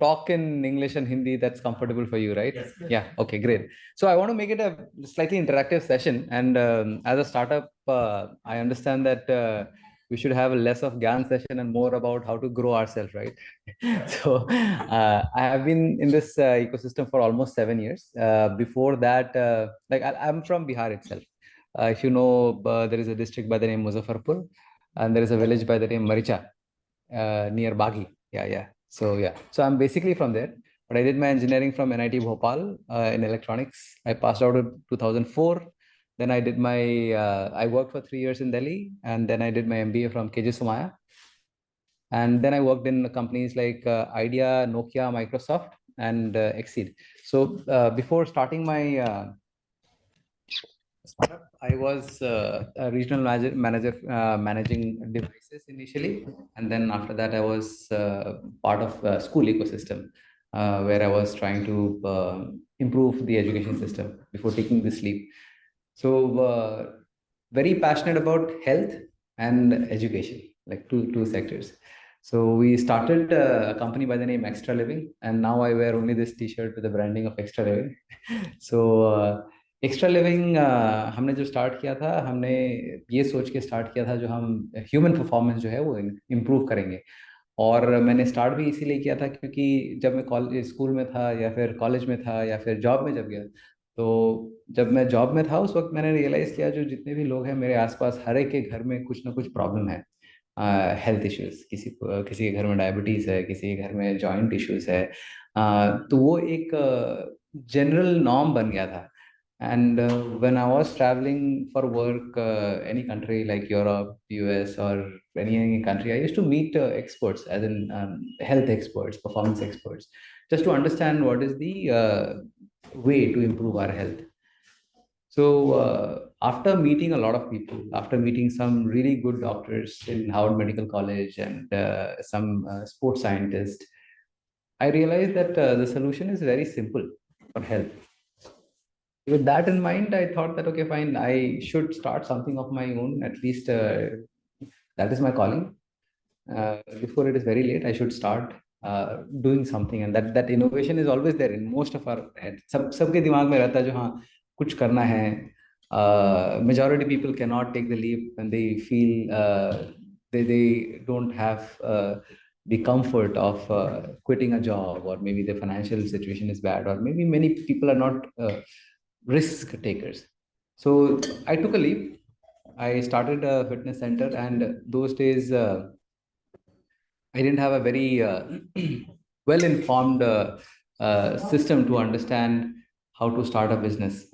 talk in English and Hindi. That's comfortable for you, right? Yes. Yeah. Okay, great. So I want to make it a slightly interactive session. And as a startup, I understand that we should have less of GAN session and more about how to grow ourselves, right? So I have been in this ecosystem for almost 7 years. Before that, I'm from Bihar itself. If you know, there is a district by the name Muzaffarpur, and there is a village by the name Maricha near Baghi. Yeah. So I'm basically from there, but I did my engineering from NIT Bhopal in electronics. I passed out in 2004. Then I worked for 3 years in Delhi, and then I did my MBA from KJ Sumaya. And then I worked in companies like Idea, Nokia, Microsoft, and Exceed. So before starting my startup, I was a regional manager managing devices initially, and then after that, I was part of a school ecosystem where I was trying to improve the education system before taking this leap. So, very passionate about health and education, like two sectors. So we started a company by the name Extra Living, and now I wear only this T-shirt with the branding of Extra Living. So extra living हमने जो start किया था, हमने ये सोच के start किया था जो हम ह्यूमन परफॉर्मेंस जो है वो इम्प्रूव करेंगे. और मैंने स्टार्ट भी इसीलिए किया था क्योंकि जब मैं कॉलेज स्कूल में था या फिर कॉलेज में था या फिर जॉब में जब गया, तो जब मैं जॉब में था उस वक्त मैंने रियलाइज़ किया जो जितने भी लोग हैं मेरे आसपास हर एक के घर में कुछ ना कुछ प्रॉब्लम है. हेल्थ इश्यूज, किसी के घर में डायबिटीज़ है, किसी के घर में जॉइंट इश्यूज है. तो वो एक जनरल नॉर्म बन गया था. And when I was traveling for work, any country like Europe, US, or any country, I used to meet experts, as in health experts, performance experts, just to understand what is the way to improve our health. So after meeting a lot of people, after meeting some really good doctors in Harvard Medical College and some sports scientists, I realized that the solution is very simple for health. With that in mind, I thought that, okay, fine, I should start something of my own. At least that is my calling. Before it is very late, I should start doing something. And that innovation is always there in most of our heads. सबके दिमाग में रहता है जो हाँ कुछ करना है. Majority people cannot take the leap when they feel they don't have the comfort of quitting a job, or maybe the financial situation is bad, or maybe many people are not risk takers. So I took a leap. I started a fitness center, and those days I didn't have a very well-informed system to understand how to start a business.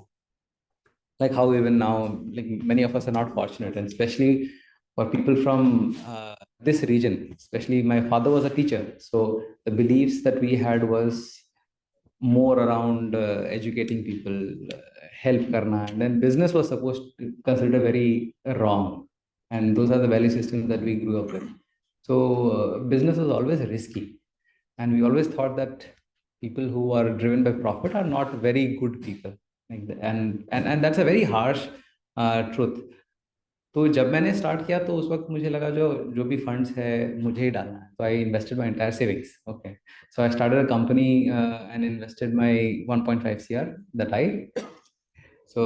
Like how even now, like many of us are not fortunate, and especially for people from this region. Especially my father was a teacher, so the beliefs that we had was more around educating people, help karna, and then business was supposed to consider very wrong, and those are the value systems that we grew up with. So business was always risky, and we always thought that people who are driven by profit are not very good people, and that's a very harsh truth. तो जब मैंने start किया तो उस वक्त मुझे लगा जो जो भी फंड्स है मुझे ही डालना है. तो I invested my entire savings. Okay, so I started a company and invested my 1.5 CR that I so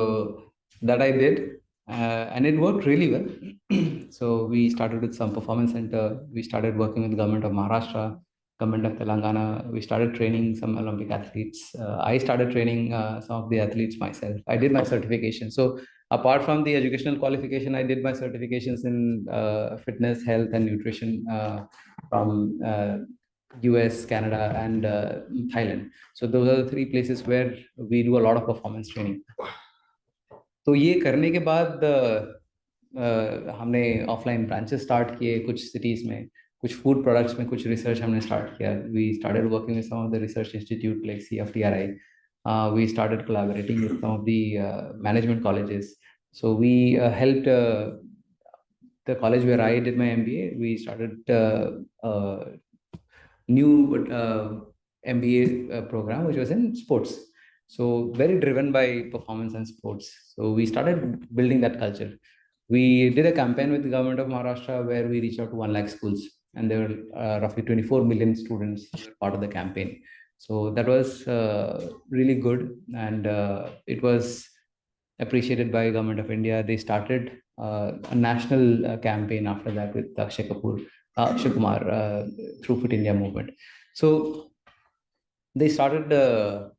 that I did, and it worked really well. So we started with some performance center. We started working with government of Maharashtra, government of Telangana. We started training some Olympic athletes. I started training some of the athletes myself. I did my certification. So apart from the educational qualification, I did my certifications in fitness, health, and nutrition from US, Canada, and Thailand. So those are the 3 places where we do a lot of performance training. तो ये करने के बाद हमने offline branches start किए कुछ cities में, कुछ फूड प्रोडक्ट्स में कुछ रिसर्च हमने स्टार्ट किया. We started working with some of the research institute like CFTRI. We started collaborating with some of the management colleges. So we helped the college where I did my MBA. We started new MBA program which was in sports. So very driven by performance and sports. So we started building that culture. We did a campaign with the government of Maharashtra where we reached out to 1 lakh schools. and there were roughly 24 million students who were part of the campaign. So that was really good, and it was appreciated by Government of India. They started a national campaign after that with Akshay Kumar through Fit India movement. So they started.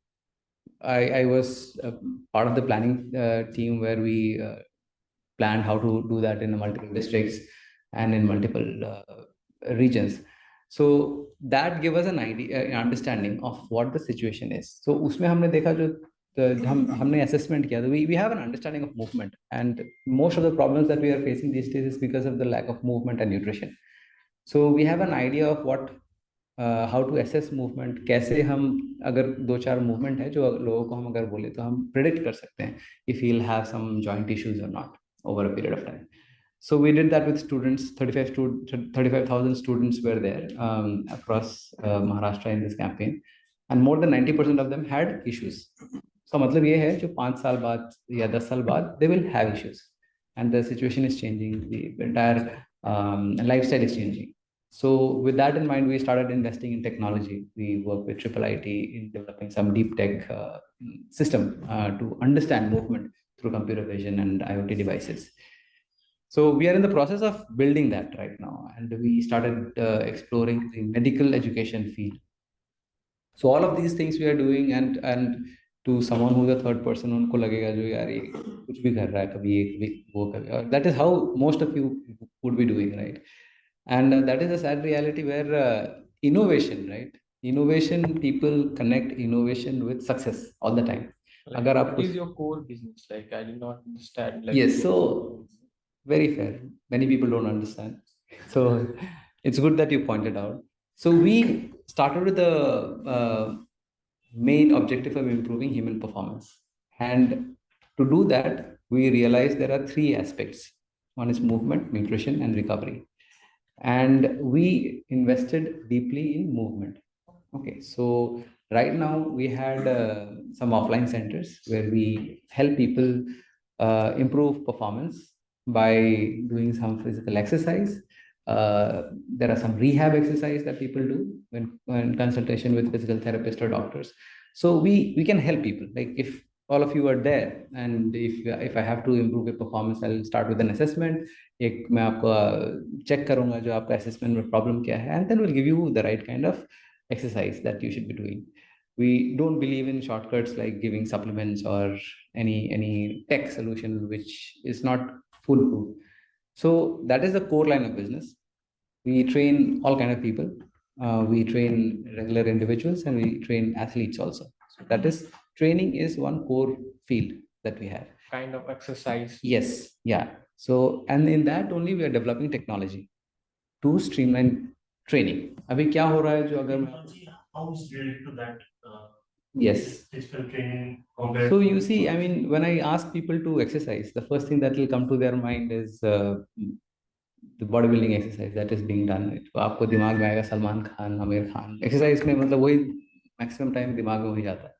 I was part of the planning team where we planned how to do that in multiple districts and in multiple regions. So that gave us an idea, an understanding of what the situation is. So उसमें हमने देखा जो हमने assessment किया, we have an understanding of movement, and most of the problems that we are facing these days is because of the lack of movement and nutrition. So we have an idea of what how to assess movement, कैसे हम अगर दो चार movement है जो लोगों को हम अगर बोले तो हम प्रिडिक्ट कर सकते हैं if he will have some joint issues और not over a period of time. So we did that with students. 35,000 students were there across Maharashtra in this campaign, and more than 90% of them had issues. So मतलब ये है जो 5 साल बाद या 10 साल बाद they will have issues, and the situation is changing, the entire lifestyle is changing. So with that in mind, we started investing in technology. We work with Triple IT in developing some deep tech system to understand movement through computer vision and IoT devices. So we are in the process of building that right now, and we started exploring the medical education field. So all of these things we are doing, and to someone who's a third person, उनको लगेगा जो यार ये कुछ भी कर रहा है, कभी ये कभी वो कभी, that is how most of you would be doing, right? And that is a sad reality where innovation, right? Innovation, people connect innovation with success all the time. Like, what is your core business? Like, I did not understand. Like, yes, so very fair. Many people don't understand. So it's good that you pointed out. So we started with the main objective of improving human performance. And to do that, we realized there are three aspects. One is movement, nutrition, and recovery. And we invested deeply in movement. Okay, so right now we had some offline centers where we help people improve performance by doing some physical exercise. There are some rehab exercise that people do when consultation with physical therapists or doctors. So we can help people. Like if all of you are there, and if I have to improve your performance, I'll start with an assessment. एक मैं आपको check करूँगा जो आपका assessment में problem क्या है, and then we'll give you the right kind of exercise that you should be doing. We don't believe in shortcuts like giving supplements or any tech solution which is not foolproof. So that is the core line of business. We train all kind of people. We train regular individuals, and we train athletes also. So that is, training is one core field that we have. Kind of exercise. Yes, yeah. So, and in that only we are developing technology to streamline training. अभी क्या हो रहा है जो अगर how is related to that yes digital training so you see, I mean, when I ask people to exercise, the first thing that will come to their mind is the bodybuilding exercise that is being done. तो आपको दिमाग में आएगा Salman Khan, Aamir Khan. Exercise में मतलब वही maximum time दिमाग में वही जाता है.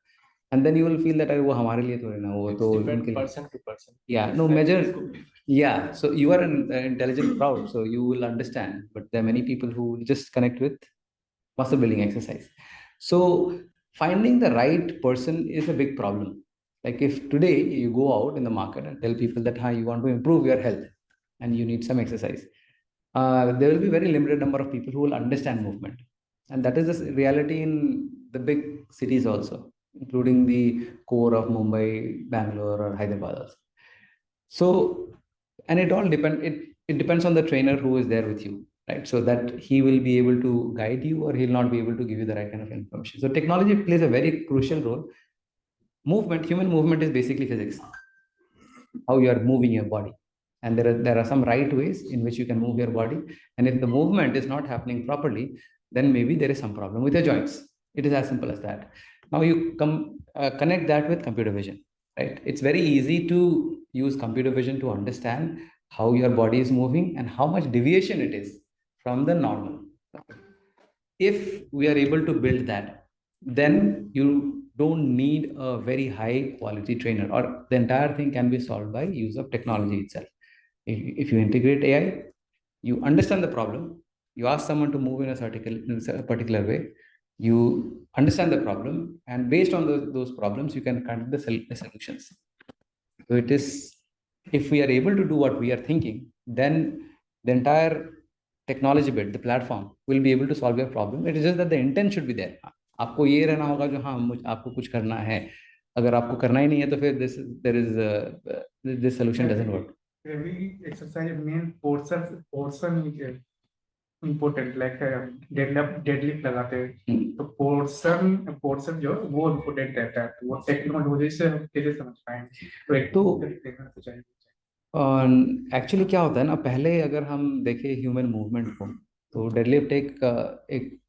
And then you will feel that अरे वो हमारे लिए थोड़ी ना, वो तो उनके लिए. Person to person. Yeah, no measure. Yeah, so you are an intelligent crowd, so you will understand. But there are many people who just connect with muscle building exercise. So finding the right person is a big problem. Like if today you go out in the market and tell people that you want to improve your health and you need some exercise, there will be very limited number of people who will understand movement. And that is the reality in the big cities also, including the core of Mumbai, Bangalore, or Hyderabad also. So, and it depends on the trainer who is there with you, right? So that he will be able to guide you, or he'll not be able to give you the right kind of information. So technology plays a very crucial role. Human movement is basically physics, how you are moving your body. And there are some right ways in which you can move your body. And if the movement is not happening properly, then maybe there is some problem with your joints. It is as simple as that. Now you connect that with computer vision, right? It's very easy to use computer vision to understand how your body is moving and how much deviation it is from the normal. If we are able to build that, then you don't need a very high quality trainer, or the entire thing can be solved by use of technology itself. If you integrate AI, you understand the problem, You ask someone to move in a particular way. You understand the problem, and based on those problems, you can conduct the solutions. So it is, if we are able to do what we are thinking, then the entire technology bit, the platform, will be able to solve your problem. It is just that the intent should be there. आपको ये रहना होगा जो हाँ आपको कुछ करना है. अगर आपको करना ही नहीं है तो फिर this solution doesn't work. Every exercise means portion important, like deadlift लगाते हैं तो portion जो वो important रहता है, तो वो टेक्नोलॉजी से हम कैसे समझ पाएंगे, तो देखना तो चाहिए. एक्चुअली क्या होता है ना, पहले अगर हम देखें ह्यूमन मूवमेंट को, तो डेडलिफ्ट एक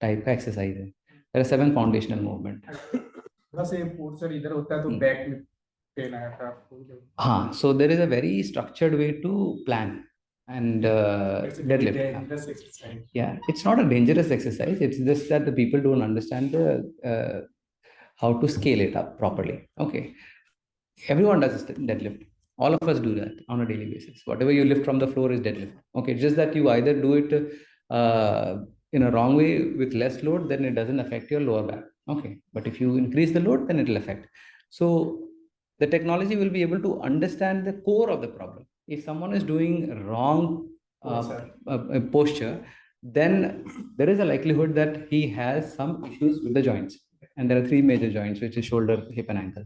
टाइप का एक्सरसाइज है. There are 7 foundational movement. थोड़ा सा पोर्शन इधर होता है तो बैक में पेन आया था आपको. हाँ, so there is a very structured way to plan and deadlift. Dangerous exercise. Yeah, it's not a dangerous exercise. It's just that the people don't understand how to scale it up properly. Okay, everyone does deadlift. All of us do that on a daily basis. Whatever you lift from the floor is deadlift. Okay, just that you either do it in a wrong way with less load, then it doesn't affect your lower back. Okay, but if you increase the load, then it will affect. So the technology will be able to understand the core of the problem. If someone is doing wrong posture, then there is a likelihood that he has some issues with the joints. And there are 3 major joints, which is shoulder, hip, and ankle.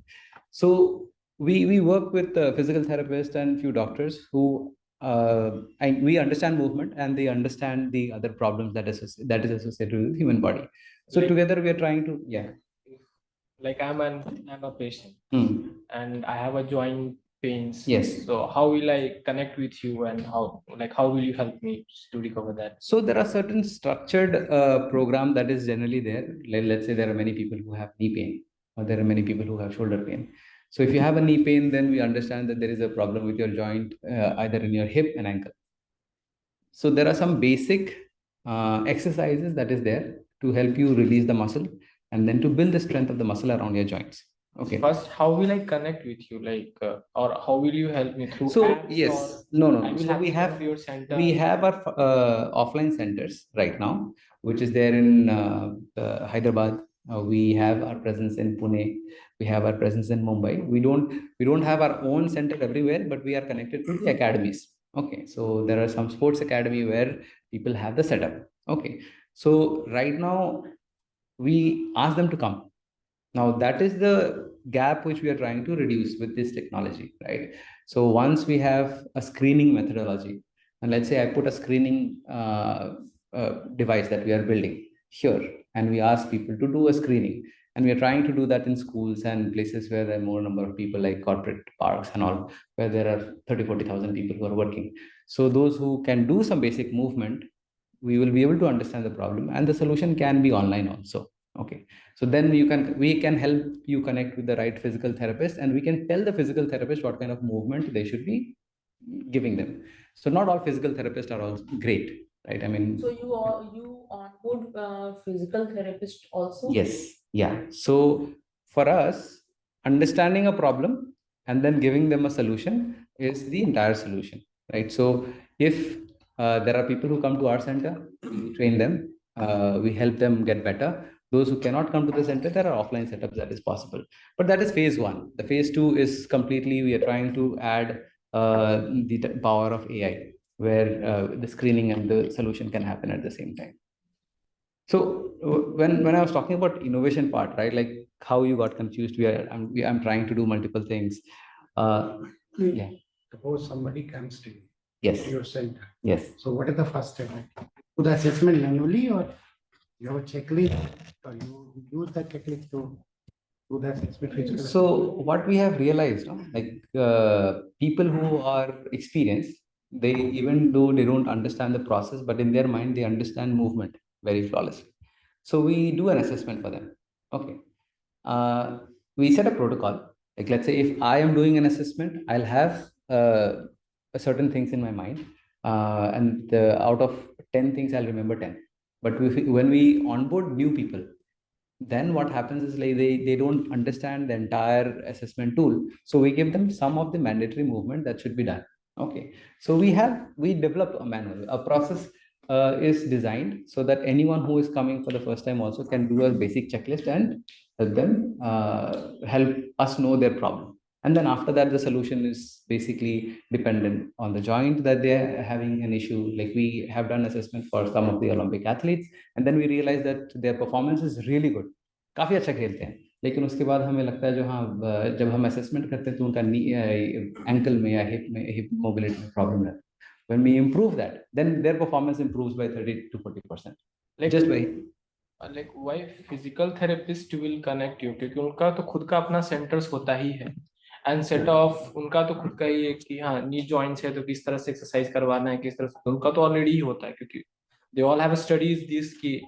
So we work with physical therapists and few doctors who and we understand movement, and they understand the other problems that is associated with the human body. So Like- together we are trying to, Like I'm a patient Hmm. and I have a joint pains. Yes. So how will I connect with you, and how will you help me to recover that? So there are certain structured program that is generally there. Let's say there are many people who have knee pain, or there are many people who have shoulder pain. So if you have a knee pain, then we understand that there is a problem with your joint, either in your hip and ankle. So there are some basic exercises that is there to help you release the muscle, and then to build the strength of the muscle around your joints. Okay. First, how will I connect with you, or how will you help me through So apps, yes, or no. I will So have we to have come to your center? we have our offline centers right now, which is there in Hyderabad. We have our presence in Pune. We have our presence in Mumbai. We don't have our own center everywhere, but we are connected to the academies. Okay, so there are some sports academy where people have the setup. Okay, so right now we ask them to come. Now that is the gap which we are trying to reduce with this technology, right? So once we have a screening methodology, and let's say I put a screening device that we are building here, and we ask people to do a screening, and we are trying to do that in schools and places where there are more number of people, like corporate parks and all, where there are 30-40,000 people who are working. So those who can do some basic movement, we will be able to understand the problem, and the solution can be online also. Okay, so then we can help you connect with the right physical therapist, and we can tell the physical therapist what kind of movement they should be giving them. So not all physical therapists are all great, right? I mean, So you onboard physical therapist also? yes, yeah. So for us, understanding a problem and then giving them a solution is the entire solution, right? So if there are people who come to our center, we train them, we help them get better. Those who cannot come to the center, there are offline setups that is possible. But that is phase 1. The phase 2 is completely, we are trying to add the power of AI, where the screening and the solution can happen at the same time. So when I was talking about innovation part, right, like how you got confused, I'm trying to do multiple things. Yeah. Suppose somebody comes to you, Yes. to your center. Yes. So what is the first step? Do the assessment manually, or you have a checklist, or you use the checklist to do the assessment physical? So what we have realized, no, like people who are experienced, they, even though they don't understand the process, but in their mind they understand movement very flawlessly. So we do an assessment for them. Okay. We set a protocol. Like let's say if I am doing an assessment, I'll have certain things in my mind, and out of 10 things, I'll remember 10. But when we onboard new people, then what happens is like they don't understand the entire assessment tool. So we give them some of the mandatory movement that should be done. Okay. So we develop a manual, a process is designed so that anyone who is coming for the first time also can do a basic checklist and help them help us know their problem. And then after that, the solution is basically dependent on the joint that they're having an issue. Like we have done assessment for some of the Olympic athletes, and then we realize that their performance is really good. काफी अच्छा खेलते हैं, लेकिन उसके बाद हमें लगता है जो हाँ जब हम असेसमेंट करते हैं तो उनका एंकल में या हिप मोबिलिटी में प्रॉब्लम रहता है. When we improve that, then their performance improves by 30 to 40%. Like, Just by like why physical therapist will connect you? क्योंकि उनका तो खुद का अपना सेंटर्स होता ही है, एंड सेट ऑफ उनका तो खुद का ही है कि हाँ नी जॉइंट्स है तो किस तरह से एक्सरसाइज करवाना है, किस तरह से, उनका तो ऑलरेडी ही होता है क्योंकि they all have studies this की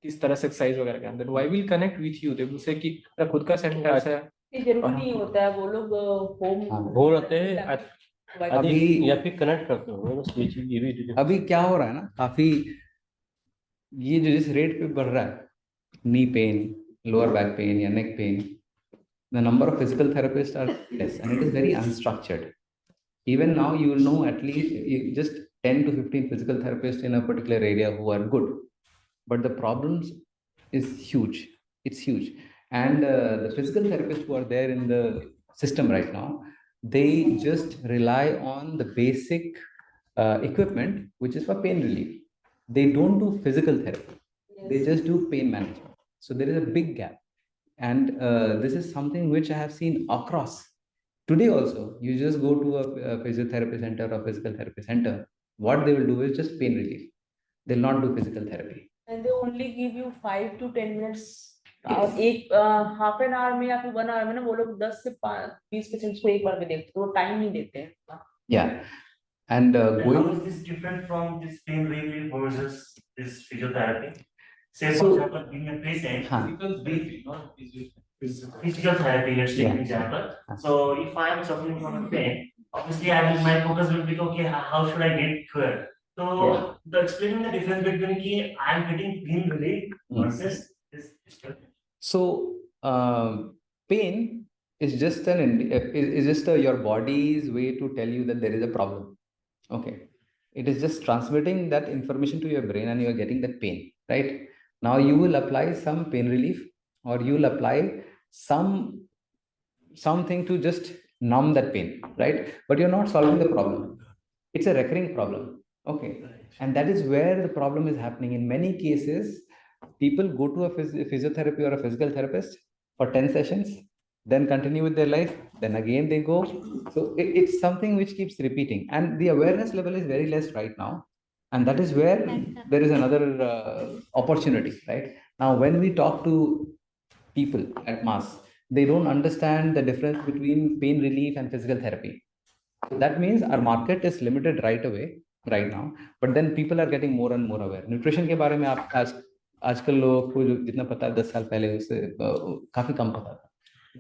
किस तरह से एक्सरसाइज वगैरह करना. Then why will connect with you? They say कि मेरा खुद का सेंटर है. ये जरूरी नहीं होता है, वो लोग होम वो रहते हैं अभी या फिर कनेक्ट करते हो बस ये चीज, ये भी अभी क्या हो रहा है ना, काफी ये जो जिस रेट पे बढ़ रहा है, knee pain, lower back pain या neck pain, the number of physical therapists are less and it is very unstructured. Even now you will know at least just 10 to 15 physical therapists in a particular area who are good, but the problems is huge. It's huge. And the physical therapists who are there in the system right now, they just rely on the basic equipment which is for pain relief. They don't do physical therapy. They just do pain management. So there is a big gap. And this is something which I have seen across. Today also, you just go to a physiotherapy center or physical therapy center. What they will do is just pain relief. They'll not do physical therapy. And they only give you 5 to 10 minutes. और एक half an hour में या फिर 1 our में ना वो लोग 10 से 20 पेशेंट्स को एक बार में देखते हैं, वो टाइम नहीं देते हैं. Yeah. And And how going is this different from this pain relief versus this physiotherapy? Say for So- example, being a patient, हाँ, Physical therapy, not physical. physical therapy, let's take an Yeah. example. So if I am suffering from a pain, obviously my focus will be okay, how should I get cured? So Yeah. the explaining the difference between ki I am getting pain relief versus this physical. so pain is just your body's way to tell you that there is a problem. Okay, it is just transmitting that information to your brain and you are getting that pain, right? Now you will apply some pain relief or you will apply something to just numb that pain, right? But you're not solving the problem. It's a recurring problem. Okay, and that is where the problem is happening. In many cases, people go to a physiotherapy or a physical therapist for 10 sessions, then continue with their life, then again they go. So it's something which keeps repeating, and the awareness level is very less right now. And that is where there is another opportunity, right? Now, when we talk to people at mass, they don't understand the difference between pain relief and physical therapy. That means our market is limited right away, right now, but then people are getting more and more aware. Nutrition के बारे में आप आजकल लोगों को जो जितना पता है 10 साल पहले उससे काफी कम पता था.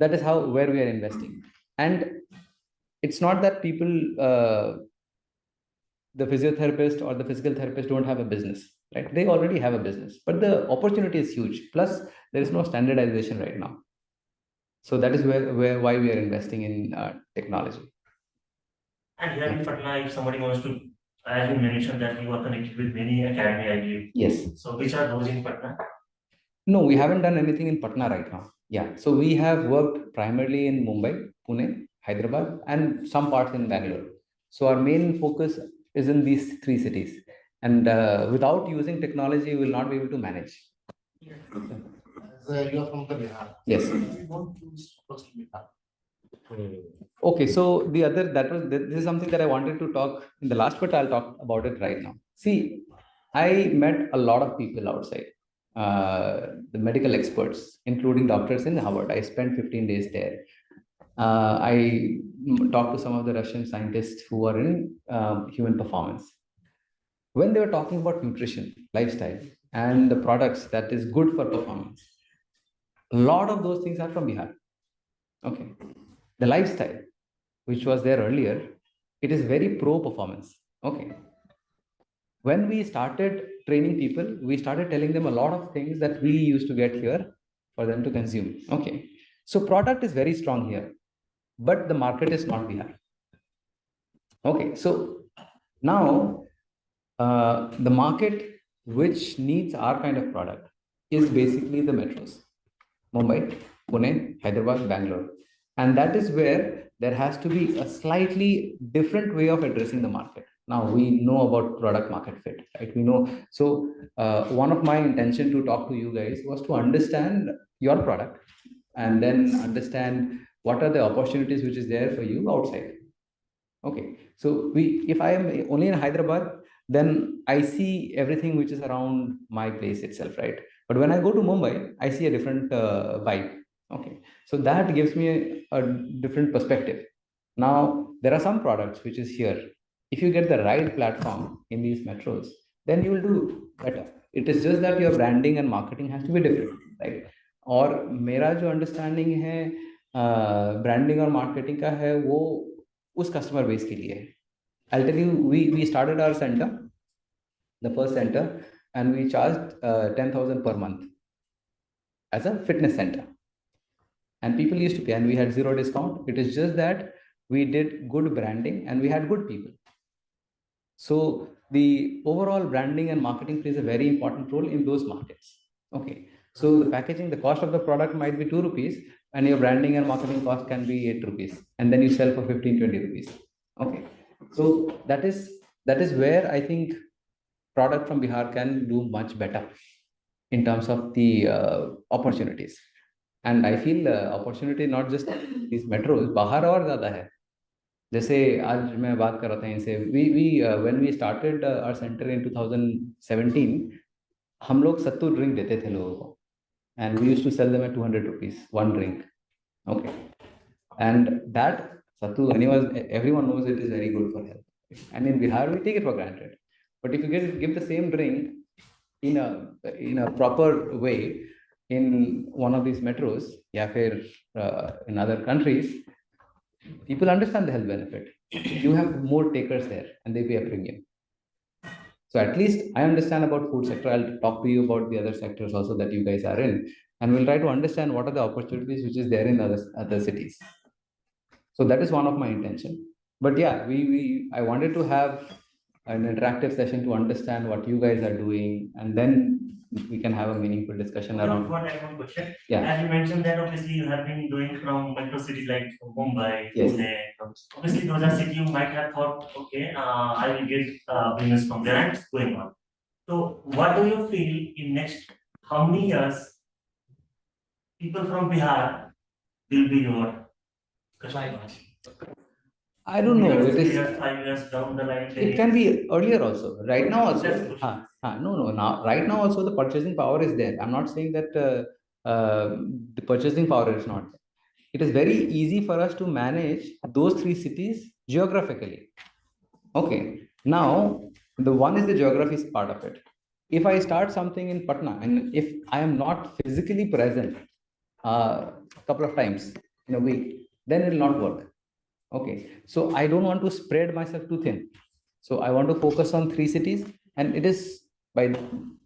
That is how where we are investing. And it's not that people the physiotherapist or the physical therapist don't have a business, right? They already have a business, but the opportunity is huge. Plus there is no standardization right now. So that is where why we are investing in technology. And here in Patna, if somebody wants to, as you mentioned that you are connected with many academy, I believe. Yes. So which are those in Patna? No, we haven't done anything in Patna right now. Yeah. So we have worked primarily in Mumbai, Pune, Hyderabad, and some parts in Bangalore. So our main focus is in these 3 cities. And without using technology, we will not be able to manage. You are from the Bihar. Yes. We don't choose first Bihar. Okay, so this is something that I wanted to talk in the last, but I'll talk about it right now. See, I met a lot of people outside, the medical experts, including doctors in Harvard. I spent 15 days there. I talked to some of the Russian scientists who are in human performance. When they were talking about nutrition, lifestyle, and the products that is good for performance, a lot of those things are from Bihar. Okay. The lifestyle, which was there earlier, it is very pro performance. Okay. When we started training people, we started telling them a lot of things that we used to get here for them to consume. Okay. So product is very strong here, but the market is not Bihar. Okay. So now The market which needs our kind of product is basically the metros: Mumbai, Pune, Hyderabad, Bangalore. And that is where there has to be a slightly different way of addressing the market. Now we know about product market fit, right? We know. So one of my intention to talk to you guys was to understand your product and then understand what are the opportunities which is there for you outside. Okay, so if I am only in Hyderabad, then I see everything which is around my place itself, right? But when I go to Mumbai, I see a different vibe. Okay, so that gives me a different perspective. Now there are some products which is here. If you get the right platform in these metros, then you will do better. It is just that your branding and marketing has to be different, right? और मेरा जो understanding है branding और marketing का है वो उस customer base के लिए है. I'll tell you, we started our center, the first center, and we charged 10,000 per month as a fitness center. And people used to pay, and we had zero discount. It is just that we did good branding and we had good people. So the overall branding and marketing plays a very important role in those markets. Okay. So the packaging, the cost of the product might be 2 rupees, and your branding and marketing cost can be 8 rupees, and then you sell for 15, 20 rupees. Okay. So that is where I think product from Bihar can do much better in terms of the opportunities. And I feel opportunity not just these metros, बाहर और ज़्यादा है. जैसे आज मैं बात कर रहा था इनसे, we when we started our center in 2017, हम लोग सत्तू ड्रिंक देते थे लोगों को, and we used to sell them at 200 rupees one drink. Okay, and that sattu, everyone knows it is very good for health, and in Bihar we take it for granted. But if you give the same drink in a proper way in one of these metros, या फिर in other countries, people understand the health benefit. You have more takers there, and they pay a premium. So at least I understand about food sector. I'll talk to you about the other sectors also that you guys are in, and we'll try to understand what are the opportunities which is there in other cities. So that is one of my intention. But yeah, I wanted to have an interactive session to understand what you guys are doing, and then we can have a meaningful discussion around. One one question. Yeah. As you mentioned that obviously you have been doing from metro cities like Mumbai, Yes. Pune. Obviously those are cities you might have thought, okay, I will get business from there and it's going on. So what do you feel in next how many years people from Bihar will be your customers? I don't know. 2 It years, is. 3 years, 5 years down the line. 10 It can be earlier also. Right now also. That's the question. No. Now, right now also the purchasing power is there. I'm not saying that the purchasing power is not there. It is very easy for us to manage those 3 cities geographically. Okay. Now, the one is the geography part of it. If I start something in Patna, and if I am not physically present a couple of times in a week, then it will not work. Okay, so I don't want to spread myself too thin. So I want to focus on 3 cities, and it is by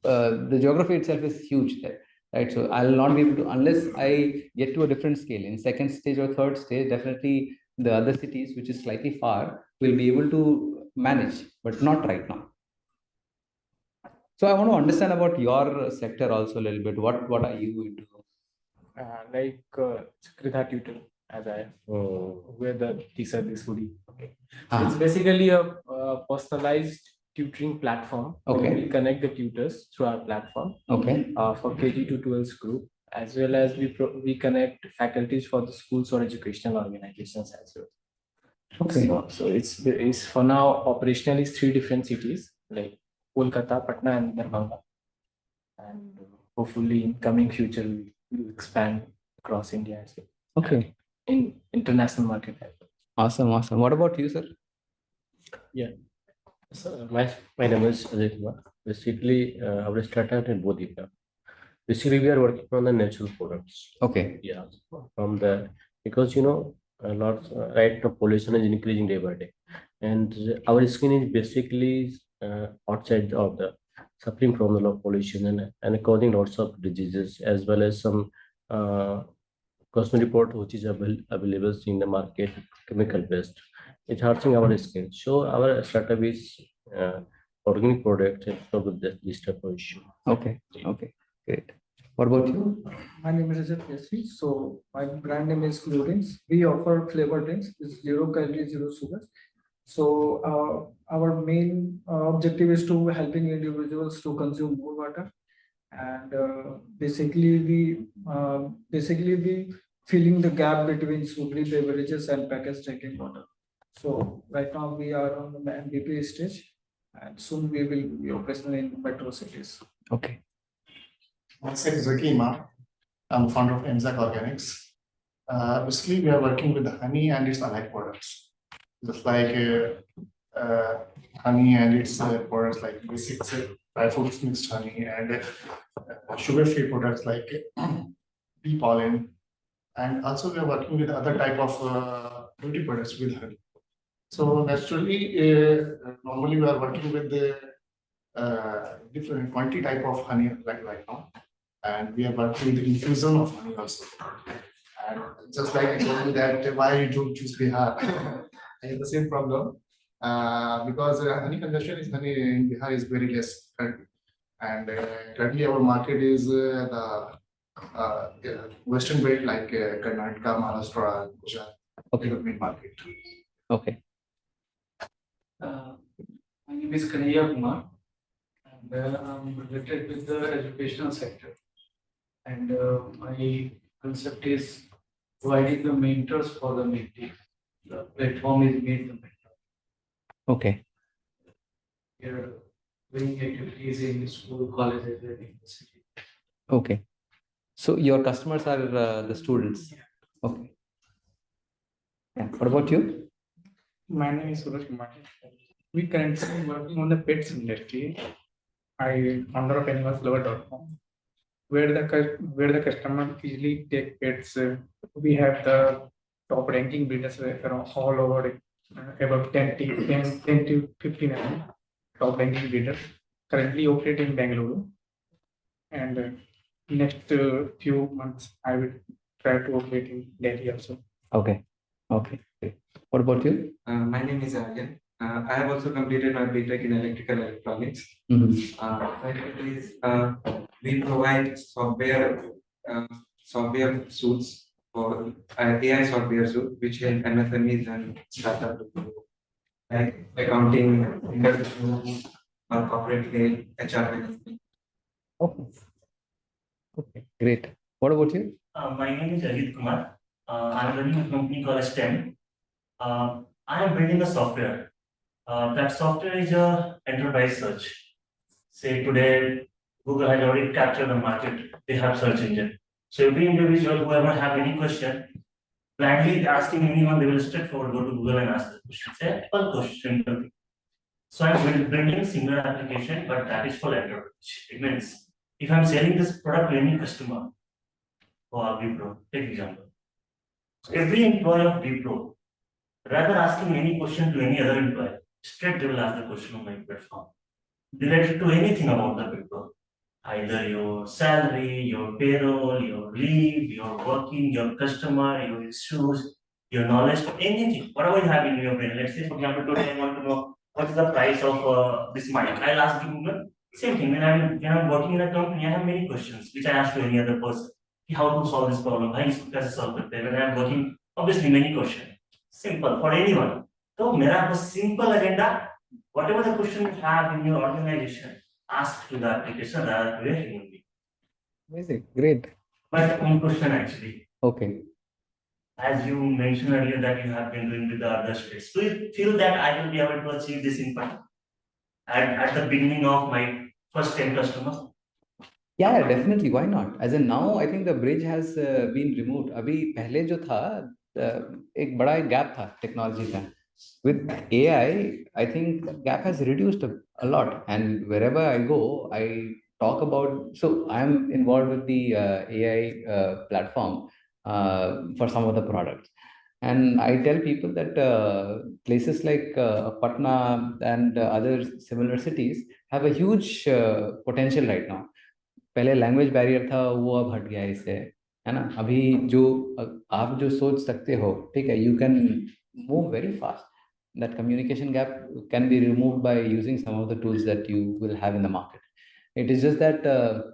the geography itself is huge there, right? So I'll not be able to, unless I get to a different scale in second stage or third stage. Definitely the other cities which is slightly far will be able to manage, but not right now. So I want to understand about your sector also a little bit. What are you into? Like Kritha Tutor, as I wear the t-shirt, this hoodie. Okay. So it's basically a personalized tutoring platform. Okay. We connect the tutors through our platform. Okay. For KG to 12 group, as well as we connect faculties for the schools or educational organizations as well. Okay. So it's for now operational is 3 different cities like Kolkata, Patna, and Darbhanga, and hopefully in coming future we will expand across India as well. Okay. In international market as well. Awesome. What about you, sir? Yeah. So my name is Ajay Kumar. Basically, our startup in Bodhika. Basically, we are working on the natural products. Okay. Yeah. Because a lot right now pollution is increasing day by day, and our skin is basically outside of the suffering from the low pollution and causing lots of diseases, as well as some cosmetic product which is available in the market, chemical based. It's hurting our skin. So our startup is organic product and not with this type of issue. Okay, okay, great. What about you? My name is Rajat Kesri. So my brand name is Blue Drinks. We offer flavor drinks with 0 calories, 0 sugar. So our main objective is to helping individuals to consume more water, and basically we filling the gap between sugary beverages and packaged drinking water. So right now we are on the MVP stage, and soon we will be operational in metro cities. Okay. Myself is Zakima. I'm the founder of Enzac Organics. Basically, we are working with the honey and its allied products, just like honey and its products like basic dry fruits mixed honey and sugar-free products like bee pollen. And also, we are working with other type of beauty products with honey. So naturally, normally we are working with the different quantity type of honey right now. And we are working with the infusion of honey also. And just like I told you that why you don't choose Bihar, I have the same problem. Because honey consumption is honey in Bihar is very less currently. And currently our market is the western belt like Karnataka, Maharashtra, Gujarat, Okay. the main market. Okay. My name is Kanhaiya Kumar, and I'm related with the educational sector. And my concept is providing the mentors for the mentee. The platform is made the mentor. Okay. We are doing activities in school, colleges, and university. Okay. So your customers are the students. Okay. Yeah. What about you? My name is Suraj Kumar. We currently working on the pets industry. I founder of animalslover.com, where the customer easily take pets. We have the top ranking breeders around all over, about 10 to 15 top ranking breeders currently operate in Bangalore. And next few months, I will try to operate in Delhi also. Okay. Okay. Great. What about you? My name is Aryan. I have also completed my BTech in electrical electronics. We provide software suits for AI software suite, which help MSMEs and startups like accounting, industry, or corporate HR management. Okay. Okay. Great. What about you? My name is Ajit Kumar. I'm running a company called STEM. I am building a software. That software is a enterprise search. Say today, Google has already captured the market. They have search engine. So every individual, whoever have any question, blindly asking anyone, they will straightforward go to Google and ask the question. Say one question, simple thing. So I'm building a single application, but that is for enterprise. It means if I'm selling this product to any customer, or Wipro, take example. So every employee of Wipro, rather asking any question to any other employee, straight they will ask the question on my platform related to anything about the Wipro. Either your salary, your payroll, your leave, your working, your customer, your issues, your knowledge, anything, whatever you have in your brain. Let's say, for example, today I want to know what is the price of this mic. I'll ask Google. Same thing. When I'm working in a company, I have many questions which I ask to any other person. How to solve this problem? How is it solve it? When I'm working, obviously many questions. Simple for anyone. So, मेरा बस simple agenda. Whatever the question you have in your organization, ask to the application rather to a human being. Amazing. Great. But one question actually, Okay. as you mentioned earlier that you have been doing with the other states, do you feel that I will be able to achieve this impact at the beginning of my first 10 customers? Yeah, definitely. Why not? As in now, I think the bridge has been removed. अभी पहले जो था एक बड़ा gap था technology का. With AI, I think the gap has reduced a lot. And wherever I go, I talk about. So I'm involved with the AI platform for some of the products. And I tell people that places like Patna and other similar cities have a huge potential right now. पहले language barrier था वो अब हट गया है इससे, है ना? अभी जो आप जो सोच सकते हो, ठीक है, you can move very fast. that communication gap can be removed by using some of the tools that you will have in the market. It is just that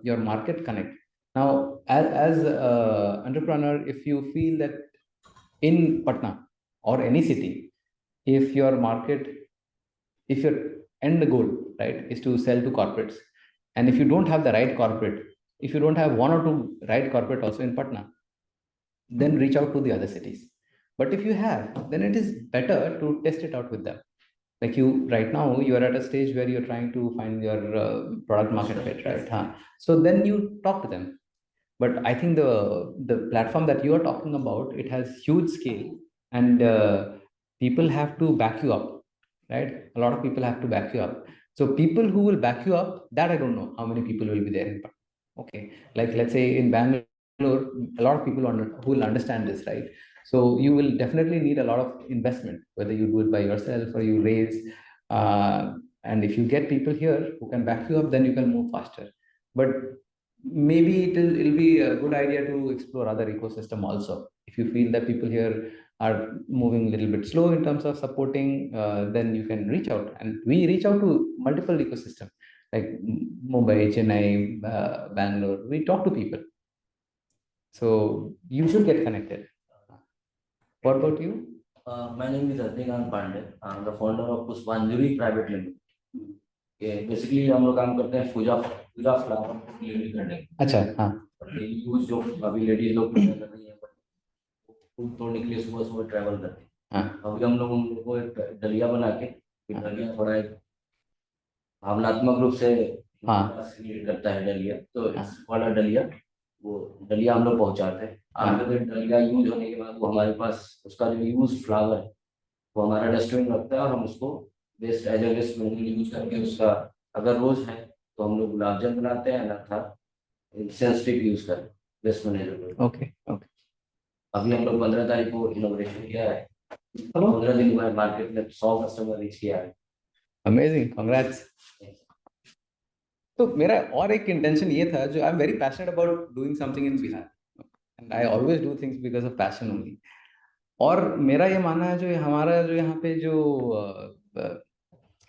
your market connect. Now, as entrepreneur, if you feel that in Patna or any city, if your market, if your end goal, right, is to sell to corporates, and if you don't have the right corporate, if you don't have one or two right corporate also in Patna, then reach out to the other cities. But if you have, then it is better to test it out with them. Like you, right now, you are at a stage where you're trying to find your product market fit, right? Huh? So then you talk to them. But I think the platform that you are talking about, it has huge scale, and people have to back you up, right? A lot of people have to back you up. So people who will back you up, that I don't know how many people will be there in. Okay, like let's say in Bangalore, a lot of people who will understand this, right? So you will definitely need a lot of investment, whether you do it by yourself or you raise. And if you get people here who can back you up, then you can move faster. But maybe it'll be a good idea to explore other ecosystem also. If you feel that people here are moving a little bit slow in terms of supporting, then you can reach out. And we reach out to multiple ecosystem like Mumbai, Chennai, Bangalore. We talk to people. So you should get connected. What about you? My name is Rajnikant Pandey. I'm the founder of Pushpanjali Private Limited. Basically हम लोग काम करते हैं पूजा पूजा flower delivery करने की। अच्छा, हाँ। Daily use जो अभी लेडीज लोग पूजा कर रही हैं फूल तोड़ने के लिए सुबह सुबह ट्रैवल करते हैं। हाँ। अभी हम लोग उन लोगों को एक डलिया बना के, डलिया थोड़ा एक भावनात्मक रूप से करता है डलिया, तो इस वाला डलिया, वो डलिया हम लोग पहुंचाते हैं। आफ्टर डलिया यूज होने के बाद वो हमारे पास उसका जो यूज फ्लावर है वो हमारा डस्टबिन रखता है और हम उसको waste as a waste management use करके उसका अगर रोज है तो हम लोग गुलाब जल बनाते हैं, अन्यथा इंसेंस स्टिक यूज करते हैं वेस्ट मैनेजमेंट। Okay okay. अभी हम लोग 15 तारीख को इनॉग्रेशन किया है, 15 दिन में मार्केट में 100 कस्टमर रीच किया है। Amazing, congrats. तो मेरा और एक इंटेंशन ये था, जो I am very passionate about doing something in Bihar, and I always do things because of passion only. और मेरा ये मानना है जो हमारा जो यहाँ पे जो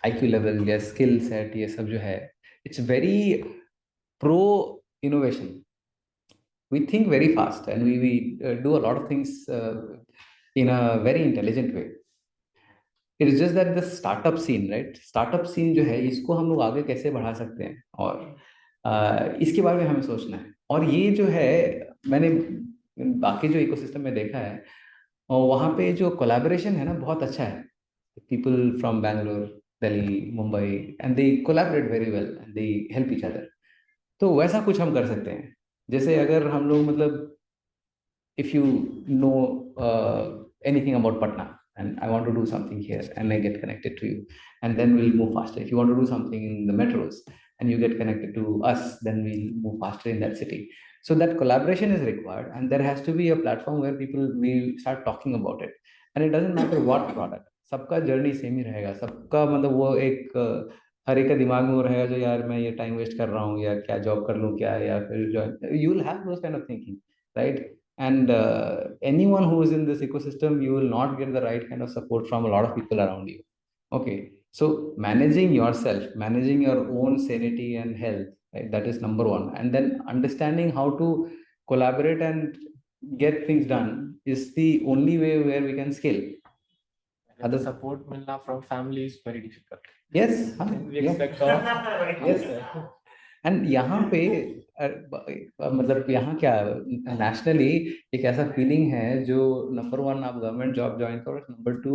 IQ लेवल या स्किल सेट ये सब जो है, it's very pro innovation. We think very fast and we do a lot of things in a very intelligent way. It is just that the startup scene, right? Startup scene जो है, इसको हम लोग आगे कैसे बढ़ा सकते हैं, और इसके बारे में हमें सोचना है। और ये जो है, मैंने बाकी जो इकोसिस्टम में देखा है, और वहाँ पे जो कोलैबोरेशन है ना, बहुत अच्छा है. People from Bangalore, Delhi, Mumbai, and they collaborate very well and they help each other. तो वैसा कुछ हम कर सकते हैं. जैसे अगर हम लोग मतलब, if you know anything about Patna and I want to do something here and I get connected to you, and then we'll move faster. If you want to do something in the metros and you get connected to us, then we'll move faster in that city. So that collaboration is required, and there has to be a platform where people we start talking about it, and it doesn't matter what product. सबका journey same ही रहेगा, सबका मतलब वो एक हर एक का दिमाग में वो रहेगा जो यार मैं ये टाइम वेस्ट कर रहा हूँ, या क्या जॉब कर लूँ क्या, या फिर you will have those kind of thinking, right? And anyone who is in this ecosystem, you will not get the right kind of support from a lot of people around you. Okay, so managing yourself, managing your own sanity and health, right, that is number one. And then understanding how to collaborate and get things done is the only way where we can scale. Other support milna from family is very difficult. Yes, we expect yes. And यहाँ पे मतलब यहाँ क्या nationally एक ऐसा feeling है जो number 1 आप गवर्नमेंट जॉब ज्वाइन करो, नंबर 2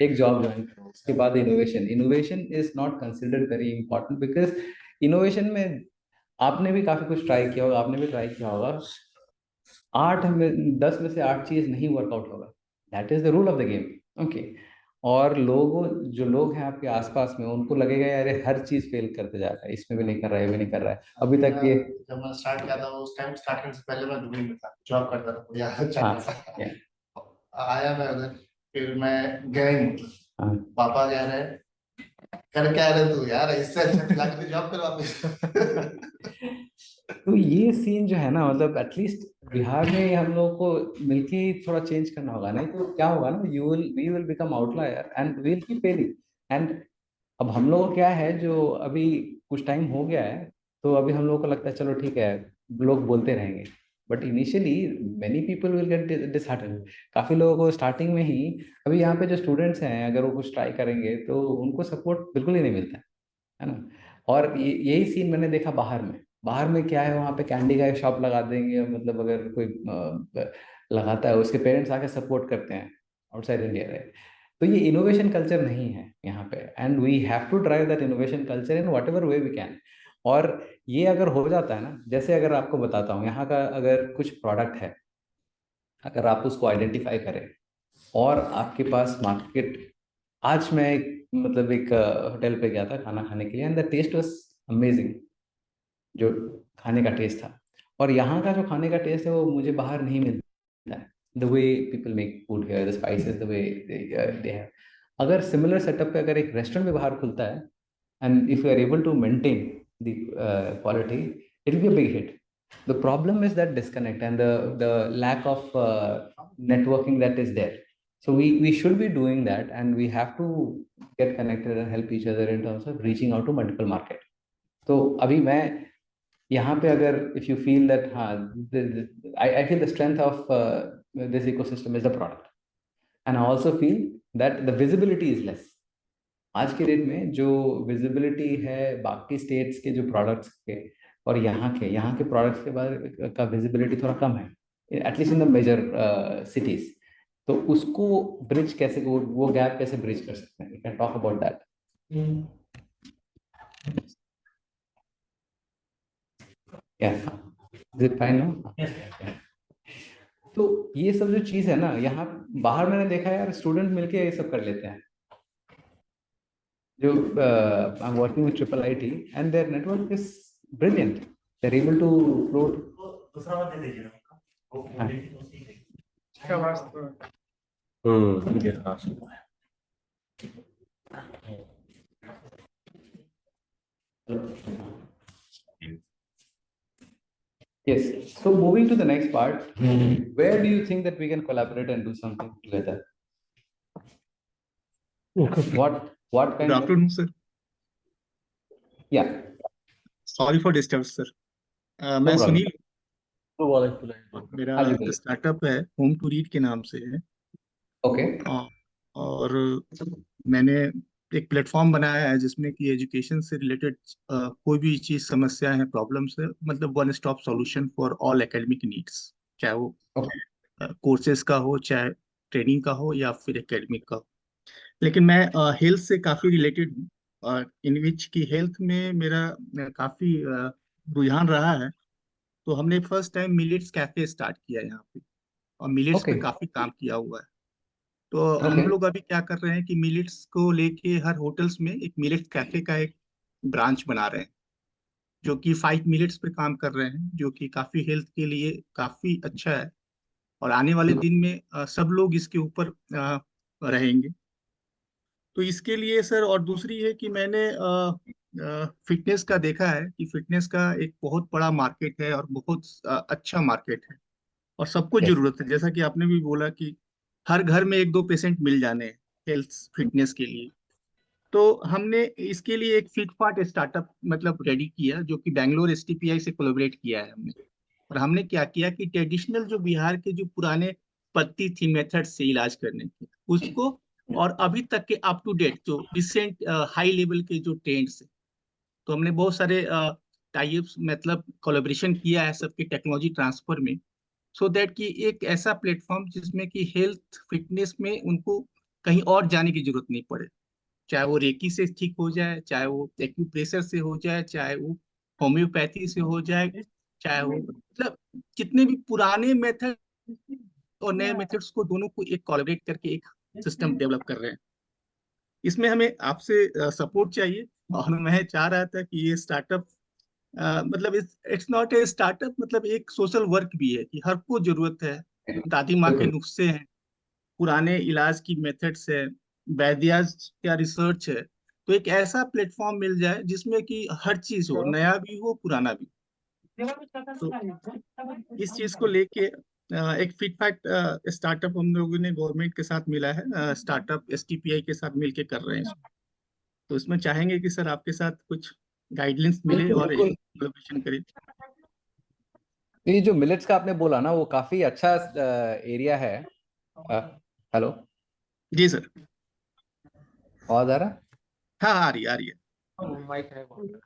एक जॉब ज्वाइन करो, उसके बाद innovation is not considered very important, because innovation में आपने भी काफी कुछ ट्राई किया होगा, आपने भी ट्राई किया होगा, 10 में से 8 चीज नहीं वर्कआउट होगा, that is the rule of the game. Okay, और जो लोग हैं आपके आसपास में, उनको लगेगा यार हर चीज फेल करते जा रहा है, इसमें भी नहीं कर रहा है, भी नहीं कर रहा है अभी तक. ये जब मैं स्टार्ट किया था उस टाइम स्टार्ट करने से पहले मैं दुबई में था, जॉब करता था बढ़िया अच्छा खासा. आया मैं उधर, फिर मैं गया ही नहीं. पापा कह रहे कर क्या रहे तू यार, इससे अच्छा जॉब कर वापस. तो ये सीन जो है ना, मतलब एटलीस्ट बिहार में हम लोगों को मिलके ही थोड़ा चेंज करना होगा, नहीं तो क्या होगा ना, we will become outlier and we will keep failing. And अब हम लोग को क्या है, जो अभी कुछ टाइम हो गया है, तो अभी हम लोग को लगता है चलो ठीक है, लोग बोलते रहेंगे, but initially many people will get disheartened. काफी लोगों को स्टार्टिंग में ही, अभी यहाँ पे जो स्टूडेंट्स हैं, अगर वो कुछ ट्राई करेंगे तो उनको सपोर्ट बिल्कुल ही नहीं मिलता है ना। और यही सीन मैंने देखा बाहर में। बाहर में क्या है, वहाँ पे कैंडी का एक शॉप लगा देंगे, मतलब अगर कोई लगाता है, उसके पेरेंट्स आके सपोर्ट करते हैं, आउटसाइड इंडिया है। तो ये इनोवेशन कल्चर नहीं है यहाँ पे, and we have to drive that innovation culture in whatever way we can. और ये अगर हो जाता है ना, जैसे अगर आपको बताता हूँ, यहाँ का अगर कुछ प्रोडक्ट है, अगर आप उसको आइडेंटिफाई करें और आपके पास मार्केट। आज मैं मतलब एक होटल पे गया था खाना खाने के लिए, and the taste was amazing, जो खाने का टेस्ट था। और यहाँ का जो खाने का टेस्ट है वो मुझे बाहर नहीं मिलता है। The way people make food here, the spices, the way they have. अगर सिमिलर सेटअप पे अगर एक रेस्टोरेंट भी बाहर खुलता है, and if you are able to maintain the quality, it will be a big hit. The problem is that disconnect and the lack of networking that is there. So we should be doing that, and we have to get connected and help each other in terms of reaching out to multiple market. तो अभी मैं यहाँ पे अगर if you feel that हाँ, I feel the strength of this ecosystem is the product, and I also feel that the visibility is less. आज के date में जो विजिबिलिटी है बाकी स्टेट्स के जो प्रोडक्ट्स के और यहाँ के प्रोडक्ट्स के बाद का विजिबिलिटी थोड़ा कम है, at least in the major cities. तो उसको ब्रिज कैसे, वो गैप कैसे ब्रिज कर सकते हैं, we can talk about that. तो ये सब जो चीज है ना, यहाँ बाहर मैंने देखा है यार, स्टूडेंट मिलके ये सब कर लेते हैं। जो I'm working with triple IT, and their network is brilliant. They're able to float. दूसरा बात दे दीजिए ना, वो हाँ। इसका वास्तव ये हाँ सुना है। Yes. So moving to the next part, where do you think that we can collaborate and do something together? What Good kind of? afternoon, sir. Yeah. Sorry for disturb, sir. No मैं problem. Sunil, तो वालेकुम मेरा हाँ जी, बोलिए। Startup है home to read के नाम से है। Okay. और मैंने एक प्लेटफॉर्म बनाया है जिसमें कि एजुकेशन से रिलेटेड कोई भी चीज, समस्या है, प्रॉब्लम्स है, मतलब one stop solution for all academic needs, चाहे वो Okay. कोर्सेज का हो, चाहे ट्रेनिंग का हो, या फिर एकेडमिक का हो। लेकिन मैं हेल्थ से काफी रिलेटेड हूँ, इन विच की हेल्थ में मेरा काफी रुझान रहा है। तो हमने first time millets cafe start किया यहाँ पे, और मिलेट्स पे Okay. काफी काम किया हुआ है। तो हम Okay. लोग अभी क्या कर रहे हैं कि मिलेट्स को लेके हर होटल्स में एक मिलेट्स कैफे का एक ब्रांच बना रहे हैं, जो कि 5 मिलेट्स पे काम कर रहे हैं, जो कि काफी हेल्थ के लिए काफी अच्छा है। और आने वाले दिन में सब लोग इसके ऊपर रहेंगे। तो इसके लिए सर, और दूसरी है कि मैंने फिटनेस का देखा है कि फिटनेस का एक बहुत बड़ा मार्केट है, और बहुत अच्छा मार्केट है, और सबको Yes. जरूरत है। जैसा कि आपने भी बोला कि हर घर में एक दो पेशेंट मिल जाने हैं हेल्थ फिटनेस के लिए। तो हमने इसके लिए एक फिट फाट स्टार्टअप मतलब रेडी किया, जो कि बैंगलोर एसटीपीआई से कोलैबोरेट किया है हमने। और हमने क्या किया कि ट्रेडिशनल जो बिहार के जो पुराने पद्धति थी मेथड से इलाज करने की, उसको, और अभी तक के अप टू डेट जो रिसेंट हाई लेवल के जो ट्रेंड्स है, तो हमने बहुत सारे टाइप्स मतलब कोलैबोरेशन किया है सबके टेक्नोलॉजी ट्रांसफर में, सो दैट कि एक ऐसा प्लेटफॉर्म जिसमें कि हेल्थ फिटनेस में उनको कहीं और जाने की जरूरत नहीं पड़े। चाहे वो रेकी से ठीक हो जाए, चाहे वो एक्यूप्रेशर से हो जाए, चाहे वो होम्योपैथी से हो जाए, चाहे वो मतलब जितने भी पुराने मेथड और नए मेथड्स को दोनों को एक कोलैबोरेट करके एक सिस्टम डेवलप कर रहे हैं। इसमें हमें आपसे सपोर्ट चाहिए, और मैं चाह रहा था कि ये स्टार्टअप मतलब इट्स नॉट ए स्टार्टअप, मतलब एक सोशल वर्क भी है कि हर को जरूरत है। दादी माँ के बिल्कुल। नुस्खे हैं, पुराने इलाज की मेथड्स है, वैद्याज का रिसर्च है। तो एक ऐसा प्लेटफॉर्म मिल जाए जिसमें कि हर चीज हो, नया भी हो पुराना भी। तो इस चीज को लेके एक फिटफैट स्टार्टअप हम लोगों ने गवर्नमेंट के साथ मिला है, स्टार्टअप एसटीपीआई के साथ मिलके कर रहे हैं। तो इसमें चाहेंगे कि सर आपके साथ कुछ गाइडलाइंस मिले बिल्कुल और बिल्कुल। कोलैबोरेशन करें। ये जो मिलेट्स का आपने बोला ना, वो काफी अच्छा एरिया है। हेलो, जी सर। आवाज आ रहा है? हाँ आ रही है। माइक है वहाँ पे।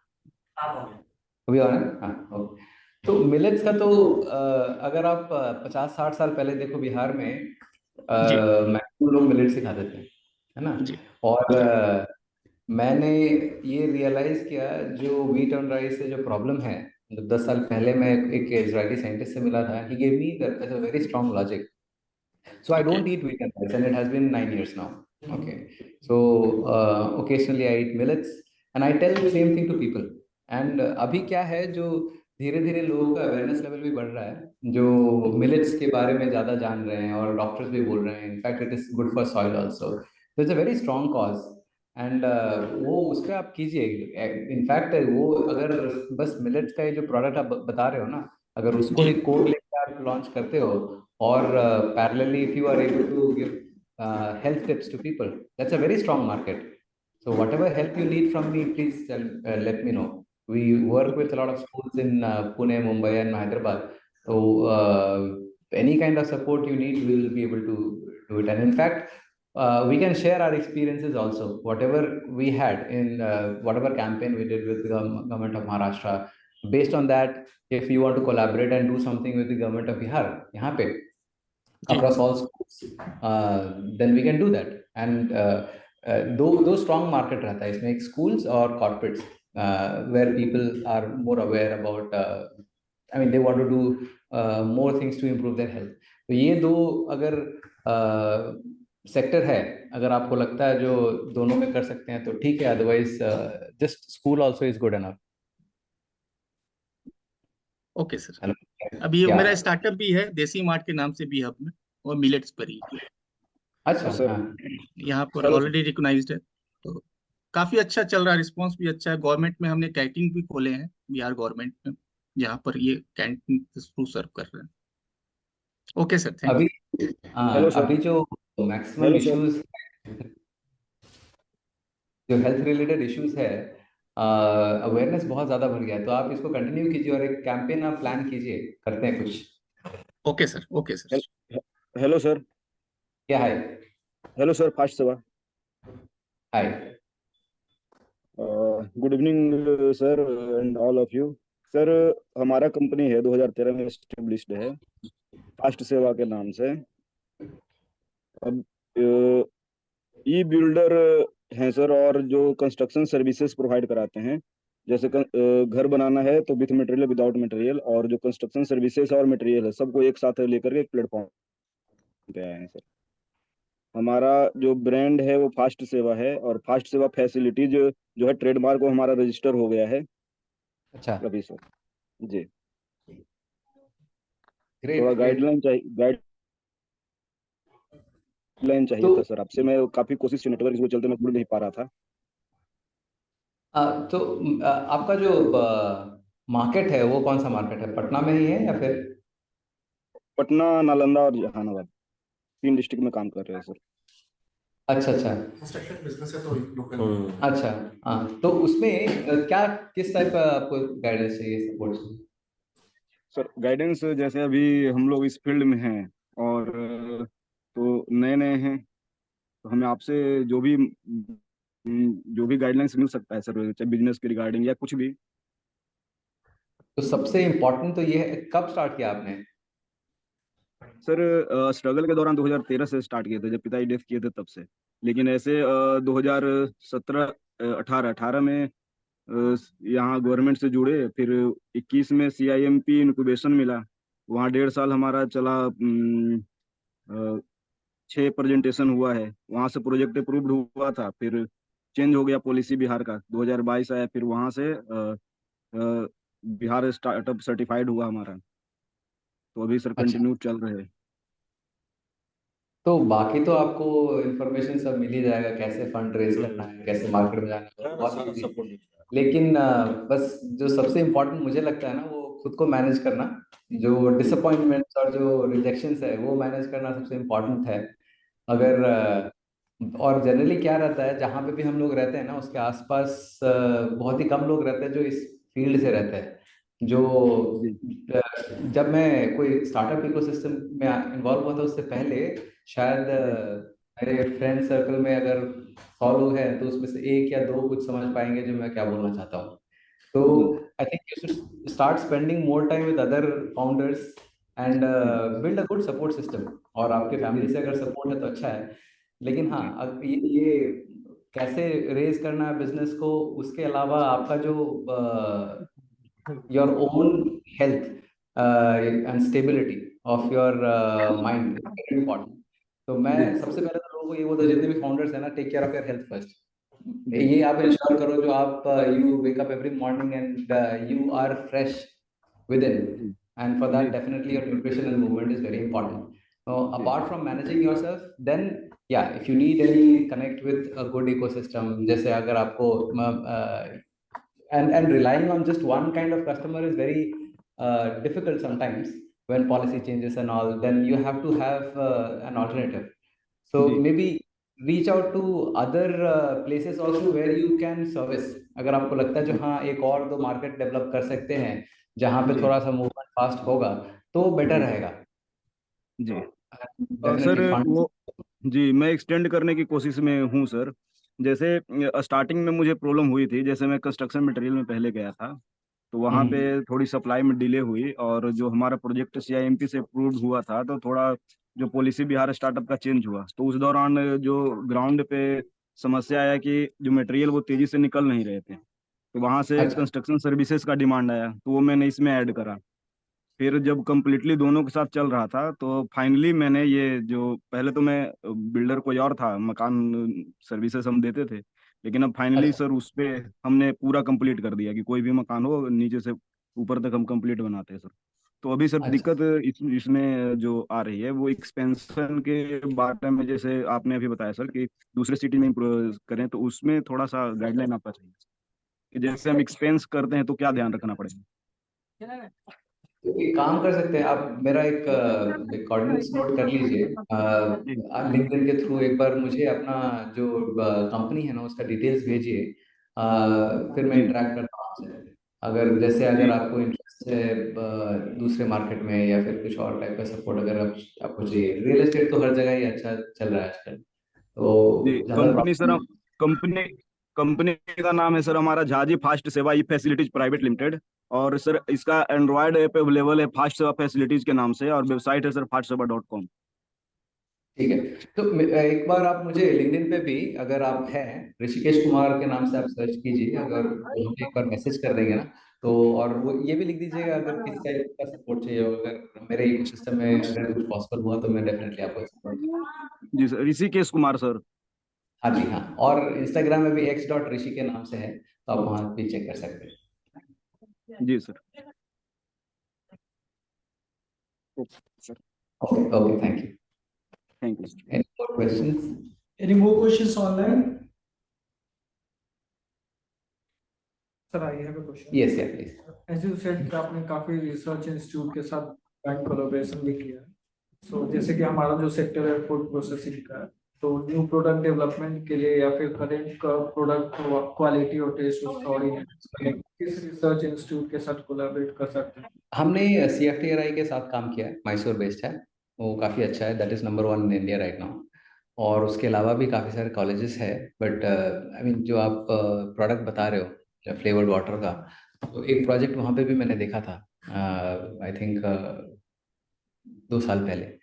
अभी आ रहा है? हाँ, ओके। तो मिलेट्स का तो अगर आप 50-60 साल पहले देखो, बिहार में जी मैक्सिमम लोग मिलेट्स ही खाते थे, है ना। जी और मैंने ये रियलाइज किया, जो व्हीट ऑन राइस से जो प्रॉब्लम है, 10 साल पहले मैं एक इजरायली साइंटिस्ट से मिला था। He gave me a very strong logic. So I okay don't eat wheat and rice, and it has been 9 years now. Okay, so occasionally I eat millets, and I tell the same thing to people. And अभी क्या है, जो धीरे धीरे लोगों का awareness level भी बढ़ रहा है, जो मिलेट्स के बारे में ज़्यादा जान रहे हैं, और डॉक्टर्स भी बोल रहे हैं in fact it is good for soil also. तो it's a very strong cause. And वो उस पर आप कीजिए. इनफैक्ट वो अगर बस मिलेट्स का ये जो प्रोडक्ट आप बता रहे हो ना, अगर उसको जी ही कोड लेकर आप लॉन्च करते हो, or parallelly if you are able to give health tips to people, that's a very strong market. So whatever help you need from me, please let me know. We work with a lot of schools in Pune, Mumbai and Hyderabad. So any kind of support you need, we will be able to do it. And in fact, we can share our experiences also, whatever we had in whatever campaign we did with the government of Maharashtra. Based on that, if you want to collaborate and do something with the government of Bihar, यहाँ पे जी across all schools, then we can do that. And दो strong market रहता है इसमें, एक schools और corporates, where people are more aware about, I mean they want to do more things to improve their health. तो ये दो अगर सेक्टर है, अगर आपको लगता है जो दोनों में कर सकते हैं तो ठीक है, otherwise just school also is good enough. Okay sir. Hello, अभी ये क्या? मेरा स्टार्टअप भी है देसी मार्ट के नाम से भी हब में, और मिलेट्स पर ही अच्छा, सर हाँ. यहाँ पर हेलो सर। ऑलरेडी रिकॉग्नाइज्ड है। तो काफी अच्छा चल रहा है, रिस्पांस भी अच्छा है। गवर्नमेंट में हमने कैंटीन भी खोले हैं बिहार गवर्नमेंट में, जहाँ पर ये कैंटीन के थ्रू सर्व कर रहे हैं। ओके सर, थैंक अभी यू। Hello sir. अभी जो मैक्सिमम हेलो सर। इश्यूज, जो हेल्थ रिलेटेड इश्यूज है, अवेयरनेस बहुत ज्यादा बढ़ गया है. तो आप इसको कंटिन्यू कीजिए और एक कैंपेन आप प्लान कीजिए, करते हैं कुछ. Okay sir, okay sir. Hello sir. क्या है? हेलो सर, फास्ट सेवा। Hi. Good evening sir and all of you. Sir, हमारा कंपनी है 2013 में एस्टेब्लिश्ड है, फास्ट सेवा के नाम से। अब ई बिल्डर हैं सर, और जो कंस्ट्रक्शन सर्विसेज प्रोवाइड कराते हैं, जैसे घर बनाना है तो विथ मटेरियल, विदाउट मटेरियल, और जो कंस्ट्रक्शन सर्विसेज और मटेरियल है सबको एक साथ लेकर के एक प्लेटफॉर्म पे आए हैं सर। हमारा जो ब्रांड है वो फास्ट सेवा है, और फास्ट सेवा फैसिलिटीज जो है ट्रेडमार्क वो हमारा रजिस्टर हो गया है अच्छा, अभी सर। जी। थोड़ा ग्रेट ग्रेट. गाइडलाइन चाहिए तो था सर आपसे। मैं काफी कोशिश नेटवर्क के चलते मैं जुड़ नहीं पा रहा था। तो आपका जो मार्केट है वो कौन सा मार्केट है? पटना में ही है या फिर? पटना, नालंदा और जहानाबाद, 3 डिस्ट्रिक्ट में काम कर रहे हैं सर। अच्छा अच्छा कंस्ट्रक्शन बिजनेस है तो लोकल। अच्छा. हाँ, तो उसमें क्या, किस टाइप का आपको गाइडेंस चाहिए, सपोर्ट? सर गाइडेंस, जैसे अभी हम लोग इस फील्ड में हैं और तो नए नए हैं, तो हमें आपसे जो भी गाइडलाइंस मिल सकता है सर, चाहे बिजनेस के रिगार्डिंग या कुछ भी। तो सबसे इम्पोर्टेंट तो ये है, कब स्टार्ट किया आपने? सर स्ट्रगल के दौरान 2013 से स्टार्ट किए थे, जब पिताजी डेथ किए थे तब से। लेकिन ऐसे 2017 18 में यहाँ गवर्नमेंट से जुड़े, फिर 21 में CIMP इनक्यूबेशन मिला, वहाँ 1.5 साल हमारा चला। 6 प्रेजेंटेशन हुआ है, वहाँ से प्रोजेक्ट अप्रूव्ड हुआ था। फिर चेंज हो गया पॉलिसी बिहार का, 2022 आया, फिर वहाँ से बिहार स्टार्टअप सर्टिफाइड हुआ हमारा। तो अभी सर अच्छा, कंटिन्यू चल रहे हैं। तो बाकी तो आपको इन्फॉर्मेशन सब मिल ही जाएगा, कैसे फंड रेज करना है, कैसे मार्केट में जाना है, बहुत easy. लेकिन बस जो सबसे इम्पोर्टेंट मुझे लगता है ना, वो खुद को मैनेज करना, जो डिसअपॉइंटमेंट्स और जो रिजेक्शंस है वो मैनेज करना सबसे इम्पोर्टेंट है। अगर और जनरली क्या रहता है, जहाँ पे भी हम लोग रहते हैं ना उसके आसपास बहुत ही कम लोग रहते हैं जो इस फील्ड से रहते हैं। जो जब मैं कोई स्टार्टअप इकोसिस्टम में इन्वॉल्व हुआ था उससे पहले शायद मेरे फ्रेंड सर्कल में अगर 100 लोग हैं तो उसमें से एक या दो कुछ समझ पाएंगे जो मैं क्या बोलना चाहता हूँ। तो I think you should start spending more time with other founders and build a good support system. और आपके फैमिली से अगर सपोर्ट है तो अच्छा है, लेकिन हाँ अब ये कैसे रेज करना है बिजनेस को, उसके अलावा आपका जो your own health and stability of your mind is very important. तो मैं सबसे पहले तो लोगों को ये बोलता हूँ, जितने भी फाउंडर्स हैं ना, take care of your health first. ये आप इंश्योर करो जो आप you wake up every morning and you are fresh within, and for that definitely your nutrition and movement is very important. So apart from managing yourself, then yeah, if you need any connect with a good ecosystem, जैसे अगर आपको and relying on just one kind of customer is very difficult sometimes when policy changes and all, then you have to have an alternative. So maybe reach out to other places also where you can service। अगर आपको लगता है जो हाँ एक और दो market develop कर सकते हैं जहाँ पे थोड़ा सा मूवमेंट फास्ट होगा तो बेटर रहेगा। जी सर डेफिनेटली फंड। वो जी मैं एक्सटेंड करने की कोशिश में हूँ सर। जैसे स्टार्टिंग में मुझे प्रॉब्लम हुई थी, जैसे मैं कंस्ट्रक्शन मटेरियल में पहले गया था तो वहाँ पे थोड़ी सप्लाई में डिले हुई, और जो हमारा प्रोजेक्ट CIMP से अप्रूव्ड हुआ था तो थोड़ा जो पॉलिसी बिहार स्टार्टअप का चेंज हुआ, तो उस दौरान जो ग्राउंड पे समस्या आया कि जो मटेरियल वो तेजी से निकल नहीं रहे थे, तो वहाँ से अच्छा कंस्ट्रक्शन सर्विसेज का डिमांड आया तो वो मैंने इसमें ऐड करा। फिर जब कम्प्लीटली दोनों के साथ चल रहा था तो फाइनली मैंने ये जो पहले तो मैं बिल्डर कोई और था, मकान सर्विसेज हम देते थे, लेकिन अब फाइनली अच्छा सर उस पे हमने पूरा कंप्लीट कर दिया कि कोई भी मकान हो नीचे से ऊपर तक हम कंप्लीट बनाते हैं सर। तो अभी सर अच्छा। दिक्कत इसमें जो आ रही है वो एक्सपेंशन के बारे में, जैसे आपने अभी बताया सर कि दूसरे सिटी में improve करें, तो उसमें थोड़ा सा गाइडलाइन आपका चाहिए कि जैसे हम एक्सपेंस करते हैं तो क्या ध्यान रखना पड़ेगा। तो एक काम कर सकते हैं आप, मेरा एक कोऑर्डिनेट्स नोट कर लीजिए, लिंक्डइन के थ्रू एक बार मुझे अपना जो कंपनी है ना उसका डिटेल्स भेजिए। फिर मैं जी इंटरेक्ट करता हूँ आपसे। अगर जैसे जी अगर आपको इंटरेस्ट है दूसरे मार्केट में या फिर कुछ और टाइप का सपोर्ट अगर आपको चाहिए, रियल एस्टेट तो हर जगह ही अच्छा चल रहा है आजकल, जी। तो ज़्यादा company sir problem. Company company का नाम है सर हमारा झाजी फास्ट सेवा ई फैसिलिटीज प्राइवेट लिमिटेड, और सर इसका एंड्रॉयड ऐप अवेलेबल है फास्ट सेवा फैसिलिटीज के नाम से, और वेबसाइट है सर fastsewa.com। ठीक है। तो एक बार आप मुझे लिंक्डइन पे भी अगर आप हैं, ऋषिकेश कुमार के नाम से आप सर्च कीजिए, अगर वो मुझे एक बार मैसेज कर देंगे ना तो, और वो ये भी लिख दीजिएगा अगर किस टाइप का सपोर्ट चाहिए हो, अगर मेरे इकोसिस्टम में अगर कुछ पॉसिबल हुआ तो मैं डेफिनेटली आपको सपोर्ट करूँगा। जी सर, ऋषिकेश कुमार सर। हाँ जी हाँ, और इंस्टाग्राम में भी x.ऋषि के नाम से है तो आप वहाँ भी चेक कर सकते हैं। जी sir. Sir okay okay, thank you. Thank you. Any more questions? Any more questions online? Sir, I have a question. Yes yeah please. As you said कि आपने काफी रिसर्च इंस्टीट्यूट के साथ बैंक कोलैबोरेशन भी किया है। सो जैसे कि हमारा जो सेक्टर है फूड प्रोसेसिंग का, तो न्यू प्रोडक्ट डेवलपमेंट के लिए या फिर करेंट प्रोडक्ट क्वालिटी और टेस्ट उसका ऑडियंस किस रिसर्च इंस्टीट्यूट के साथ कोलैबोरेट कर सकते हैं? हमने CFTRI के साथ काम किया है, मैसूर बेस्ड है, वो काफ़ी अच्छा है, that is number 1 in India right now. और उसके अलावा भी काफ़ी सारे कॉलेजेस है, बट आई मीन जो आप प्रोडक्ट बता रहे हो फ्लेवर्ड वाटर का, तो एक प्रोजेक्ट वहाँ पे भी मैंने देखा था, आई थिंक 2 साल पहले।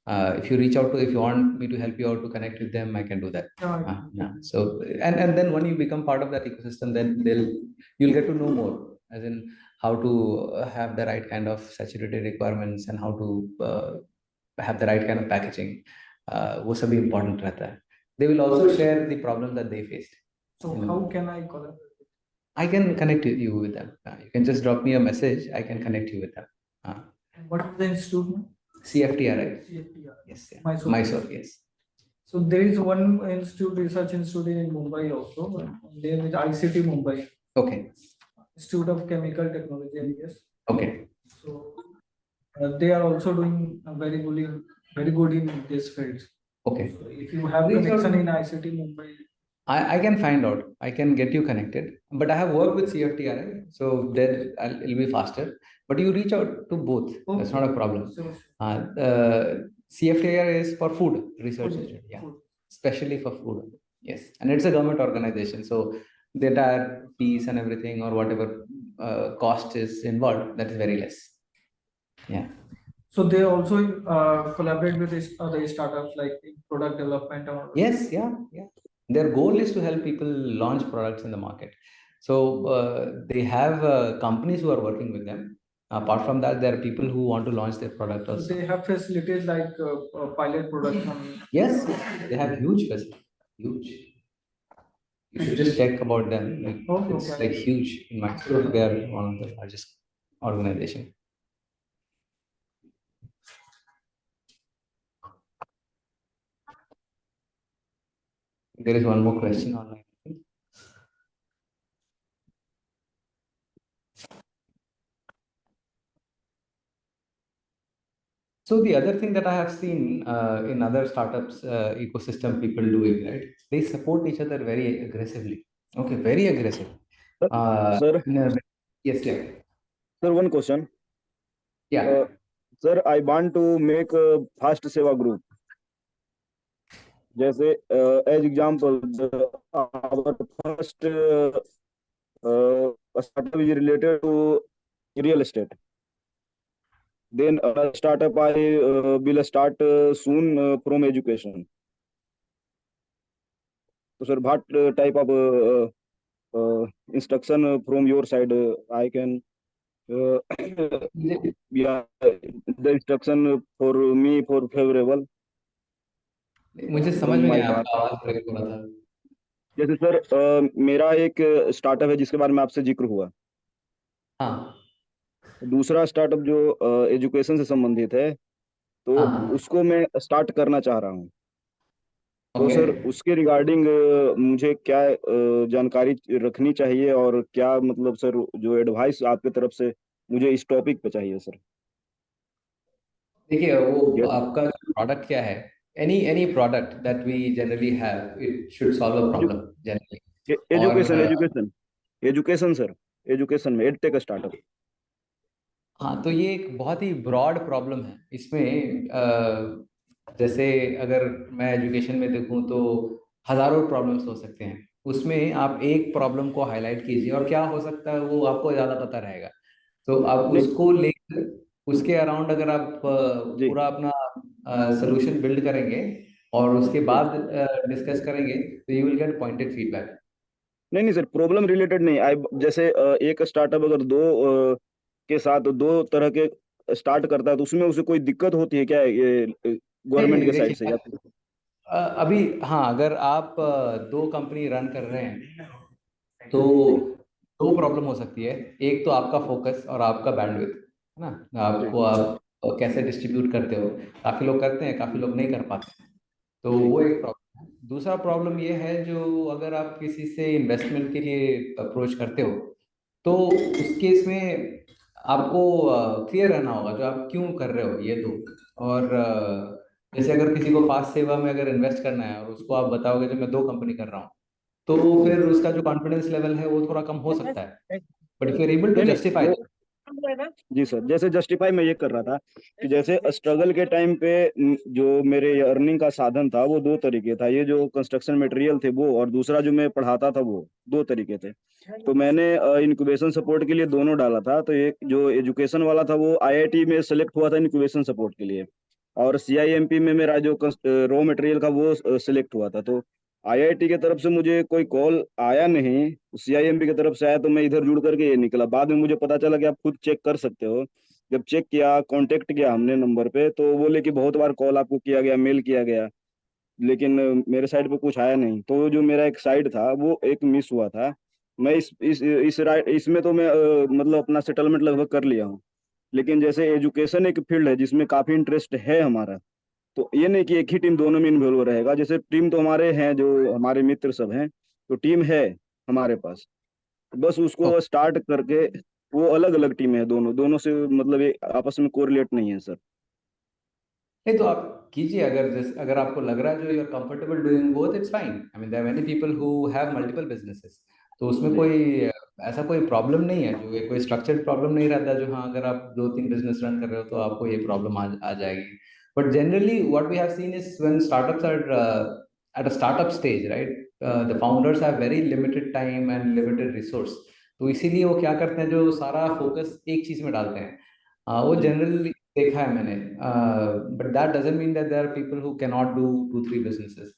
If you reach out to, if you want me to help you out to connect with them, I can do that. Yeah. So and then when you become part of that ecosystem, then you'll get to know more, as in how to have the right kind of saturated requirements and how to have the right kind of packaging. वो सभी important रहता है. They will also share the problems that they faced. So how can I collaborate? I can connect you with them. You can just drop me a message. I can connect you with them. What is the institute name? CFTRI. CFTR. Yes. Yeah. Mysore. Mysore. Yes. So there is one institute, research institute in Mumbai also. Name is ICT Mumbai. Okay. Institute of Chemical Technology, I guess. Okay. So they are also doing very good in this field. Okay. So if you have connection in ICT Mumbai, I can find out. I can get you connected. But I have worked with CFTRI, so there it'll be faster. But you reach out to both. That's not a problem. so CFTRI is for food research Food, institute, yeah, food. especially for food. Yes, and it's a government organization, so the entire fees and everything or whatever cost is involved, that is very less. Yeah. So they also collaborate with other startups like in product development or Yes, yeah, yeah. Their goal is to help people launch products in the market. So they have companies who are working with them. Apart from that, there are people who want to launch their product so also. they have facilities like pilot production. Yes, they have huge facilities. Huge. You should just check about them. It's Okay. like huge. In my group, they are one of the largest organization. There is one more question online. So the other thing that I have seen in other startups ecosystem people doing, right? They support each other very aggressively. Okay, very aggressive. Sir, Yes, yeah. sir, one question. Yeah. Sir, I want to make a fast seva group. जैसे as example, our first startup is related to real estate. Then startup I will start soon from education. So sir, what type of instruction from your side I can yeah, the instruction for me for favorable मुझे समझ from में नहीं my आया, part. आपका आवाज break हो रहा था. जैसे सर मेरा एक स्टार्टअप है जिसके बारे में आपसे जिक्र हुआ. हाँ. दूसरा स्टार्टअप जो एजुकेशन से संबंधित है तो हाँ. उसको मैं स्टार्ट करना चाह रहा हूँ. तो Okay. सर उसके रिगार्डिंग मुझे क्या जानकारी रखनी चाहिए और क्या मतलब सर जो एडवाइस आपके तरफ से मुझे इस टॉपिक पे चाहिए सर. देखिए वो आपका प्रोडक्ट क्या है. any product that we generally have, it should solve a problem generally. Education और एजुकेशन एजुकेशन सर एजुकेशन में एडटेक स्टार्टअप. हाँ, तो ये एक बहुत ही ब्रॉड प्रॉब्लम है इसमें. जैसे अगर मैं एजुकेशन में देखूं तो हजारों प्रॉब्लम्स हो सकते हैं. उसमें आप एक प्रॉब्लम को हाईलाइट कीजिए और क्या हो सकता है वो आपको ज्यादा पता रहेगा. तो आप नहीं. उसको लेकर उसके अराउंड अगर आप जी. पूरा अपना सोल्यूशन बिल्ड करेंगे और उसके बाद डिस्कस करेंगे तो you will get pointed feedback. नहीं सर प्रॉब्लम रिलेटेड नहीं. आई जैसे एक स्टार्टअप अगर दो के साथ दो तरह के स्टार्ट करता है तो उसमें उसे कोई दिक्कत होती है क्या ये नहीं गवर्नमेंट नहीं, के साइड से देखिए या फिर? अभी हाँ, अगर आप दो कंपनी रन कर रहे हैं तो जी. दो प्रॉब्लम हो सकती है. एक तो आपका फोकस और आपका बैंडविड्थ है ना. जी. आपको आप कैसे डिस्ट्रीब्यूट करते हो. काफी लोग करते हैं, काफी लोग नहीं कर पाते. तो जी. वो एक प्रॉब्लम है. दूसरा प्रॉब्लम ये है जो अगर आप किसी से इन्वेस्टमेंट के लिए अप्रोच करते हो तो उस केस में आपको क्लियर रहना होगा जो आप क्यों कर रहे हो ये दो. और जैसे अगर किसी को फास्ट सेवा में अगर इन्वेस्ट करना है और उसको आप बताओगे जो मैं दो कंपनी कर रहा हूँ तो फिर उसका जो कॉन्फिडेंस लेवल है वो थोड़ा कम हो सकता है. But if you are able to नहीं नहीं जस्टिफाई. वो जी सर जैसे जस्टिफाई मैं ये कर रहा था कि जैसे स्ट्रगल के टाइम पे जो मेरे अर्निंग का साधन था वो दो तरीके था. ये जो कंस्ट्रक्शन मटेरियल थे वो और दूसरा जो मैं पढ़ाता था वो दो तरीके थे. तो मैंने इंक्यूबेशन सपोर्ट के लिए दोनों डाला था. तो एक जो एजुकेशन वाला था वो आईआईटी में सेलेक्ट हुआ था इंक्यूबेशन सपोर्ट के लिए और सीआईएमपी में मेरा जो रॉ मटेरियल का वो सिलेक्ट हुआ था. तो आईआईटी की तरफ से मुझे कोई कॉल आया नहीं. सीआईएमपी की तरफ से आया तो मैं इधर जुड़ करके ये निकला. बाद में मुझे पता चला कि आप खुद चेक कर सकते हो. जब चेक किया कांटेक्ट किया हमने नंबर पे तो बोले कि बहुत बार कॉल आपको किया गया मेल किया गया लेकिन मेरे साइड पे कुछ आया नहीं. तो जो मेरा एक साइड था वो एक मिस हुआ था. मैं इसमें तो मैं मतलब अपना सेटलमेंट लगभग कर लिया हूँ. लेकिन जैसे एजुकेशन एक फील्ड है जिसमें काफी इंटरेस्ट है हमारा. तो ये नहीं कि एक ही टीम दोनों में इन्वॉल्व रहेगा. जैसे टीम तो हमारे हैं जो हमारे मित्र सब हैं तो टीम है हमारे पास. बस उसको स्टार्ट करके वो अलग अलग टीम है, दोनों दोनों से मतलब ये आपस में कोरिलेट नहीं है सर। नहीं तो आप कीजिए, अगर आपको लग रहा है जो you are comfortable doing both, it's fine. I mean there are many people who have multiple businesses, तो उसमें जी कोई ऐसा कोई प्रॉब्लम नहीं है, जो ये कोई स्ट्रक्चर्ड प्रॉब्लम नहीं रहता जो, हाँ अगर आप दो तीन बिजनेस रन कर रहे हो तो आपको ये प्रॉब्लम आ जाएगी। But generally what we have seen is when startups are at a startup stage, right? The founders have very limited time and limited resource, तो इसीलिए वो क्या करते हैं, जो सारा फोकस एक चीज में डालते हैं। वो जी जनरली देखा है मैंने, but that doesn't mean that there are people who can not do two three businesses.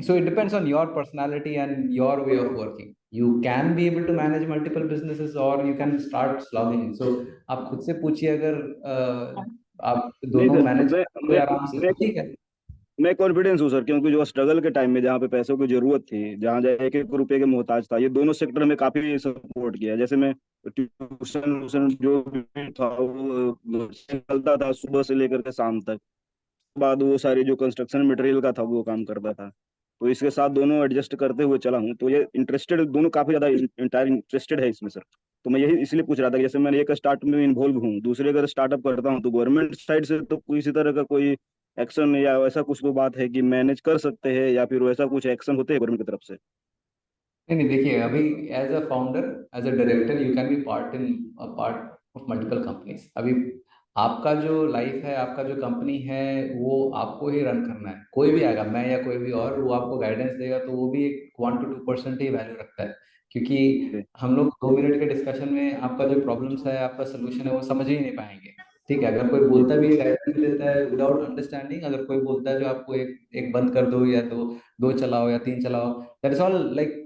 So it depends on your personality and your way of working. You can be able to manage multiple businesses or you can start slogging. So आप खुद से पूछिए, अगर आप नहीं दोनों sir, manage मैं कोई मैं आराम से, मैं ठीक है। मैं कॉन्फिडेंस हूँ सर, क्योंकि जो स्ट्रगल के टाइम में जहाँ पे पैसों की जरूरत थी, जहाँ जहाँ एक एक रुपए के मोहताज था, ये दोनों सेक्टर में काफी सपोर्ट किया। जैसे मैं ट्यूशन जो भी था वो चलता था सुबह से लेकर के शाम तक, बाद वो सारी जो कंस्ट्रक्शन मटेरियल का था वो काम करता था। तो इसके साथ दोनों एडजस्ट करते हुए चला हूँ, तो ये इंटरेस्टेड दोनों काफी ज्यादा इंटायर इंटरेस्टेड है इसमें सर। तो मैं यही इसलिए पूछ रहा था कि जैसे मैंने एक स्टार्ट में इन्वॉल्व हूँ, दूसरे अगर स्टार्टअप करता हूँ, तो गवर्नमेंट साइड से तो किसी तरह का कोई एक्शन या ऐसा कुछ तो बात है कि मैनेज कर सकते हैं, या फिर वैसा कुछ एक्शन होते हैं गवर्नमेंट की तरफ से? नहीं नहीं, देखिए अभी as a founder, as a director, you can be part of multiple companies. अभी आपका जो लाइफ है, आपका जो कंपनी है, वो आपको ही रन करना है। कोई भी आएगा, मैं या कोई भी और, वो आपको गाइडेंस देगा तो वो भी एक 1 to 2% ही वैल्यू रखता है। क्योंकि जी हम लोग 2 मिनट के डिस्कशन में आपका जो प्रॉब्लम्स है, आपका सोल्यूशन है, वो समझ ही नहीं पाएंगे। ठीक है, अगर कोई बोलता भी है, गाइडेंस देता है विदाउट अंडरस्टैंडिंग, अगर कोई बोलता है जो आपको एक एक बंद कर दो, या दो दो चलाओ या तीन चलाओ, that is all like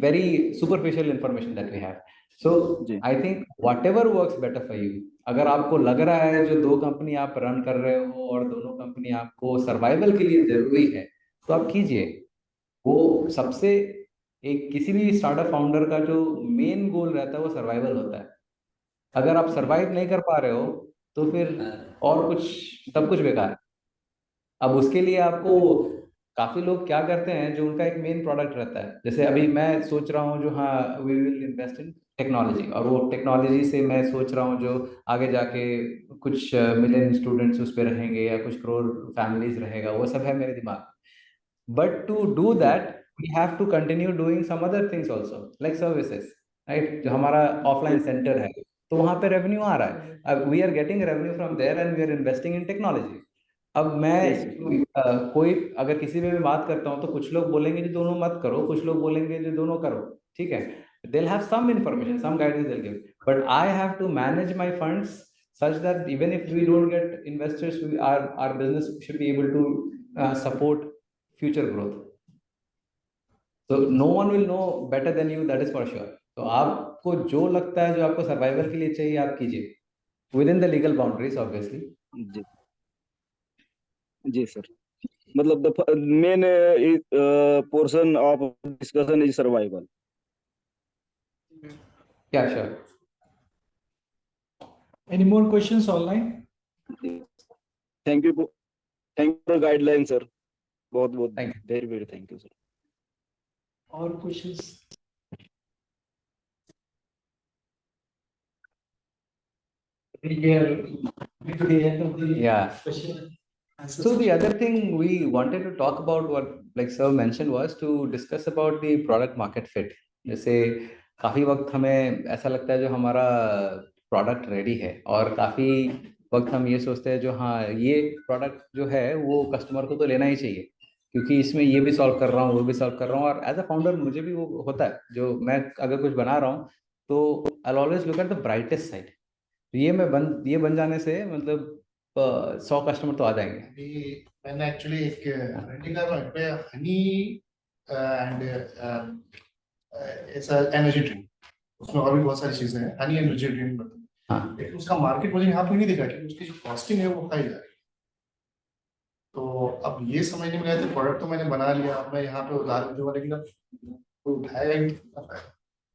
very superficial information that we have. So जी I think whatever works better for you, अगर आपको लग रहा है जो दो कंपनी आप रन कर रहे हो और दोनों कंपनी आपको सर्वाइवल के लिए जरूरी है, तो आप कीजिए। वो सबसे, एक किसी भी स्टार्टअप फाउंडर का जो मेन गोल रहता है वो सर्वाइवल होता है। अगर आप जी सर्वाइव नहीं कर पा रहे हो तो फिर और कुछ, सब कुछ बेकार है। अब उसके लिए आपको, काफी लोग क्या करते हैं, जो उनका एक मेन प्रोडक्ट रहता है, जैसे अभी मैं सोच रहा हूँ जो, हाँ we will invest in technology, और वो टेक्नोलॉजी से मैं सोच रहा हूँ जो आगे जाके कुछ मिलियन स्टूडेंट्स उस पर रहेंगे या कुछ करोड़ फैमिलीज रहेगा, वो सब है मेरे दिमाग में। But to do ji that, we have to continue doing some other things also, like services, right? जो हमारा जी ऑफलाइन सेंटर है, तो वहां पे रेवेन्यू आ रहा है। अब we are getting revenue from there and we are investing in technology. अब मैं जी सर कोई अगर किसी में भी बात करता हूँ, तो कुछ लोग बोलेंगे जो दोनों मत करो, कुछ लोग बोलेंगे जो दोनों करो। ठीक है, they'll have some information, some guidance they'll give, but I have to manage my funds such that even if we don't get investors, our business should be able to support future growth. So no one will know better than you, that is for sure. तो आपको जो लगता है, जो आपको survival के लिए चाहिए, आप कीजिए within the legal boundaries obviously. जी जी सर, मतलब the main portion of discussion is survival. क्या sure. Any more questions online? Thank you, thank you for guideline sir, बहुत बहुत thank you. Very very thank you sir. Or questions? Here, to the end of the Yeah. question. So the other thing we wanted to talk about, what like sir mentioned, was to discuss about the product market fit. जैसे काफी वक्त हमें ऐसा लगता है जो हमारा product ready है, और काफी वक्त हम ये सोचते हैं जो, हाँ ये प्रोडक्ट जो है वो कस्टमर को तो लेना ही चाहिए, क्योंकि इसमें ये भी सॉल्व कर रहा हूँ, वो भी सॉल्व कर रहा हूँ। और एज अ फाउंडर मुझे भी वो होता है, जो मैं अगर कुछ बना रहा हूँ तो I always look at the brightest side. ये बन जाने से मतलब 100 कस्टमर तो आ जाएंगे। अभी मैंने एक्चुअली एक रेंटिंग का पे हनी एंड ऐसा एनर्जी ड्रिंक, उसमें और भी बहुत सारी चीजें हैं, हनी एनर्जी ड्रिंक मतलब, हाँ लेकिन उसका मार्केट मुझे यहाँ पे नहीं दिखा कि उसकी जो कॉस्टिंग है वो हाई जा रही है। तो अब ये समझने में आया, तो प्रोडक्ट तो मैंने बना लिया, अब मैं यहाँ पे उधार दूंगा, लेकिन अब कोई उठाएगा ही नहीं।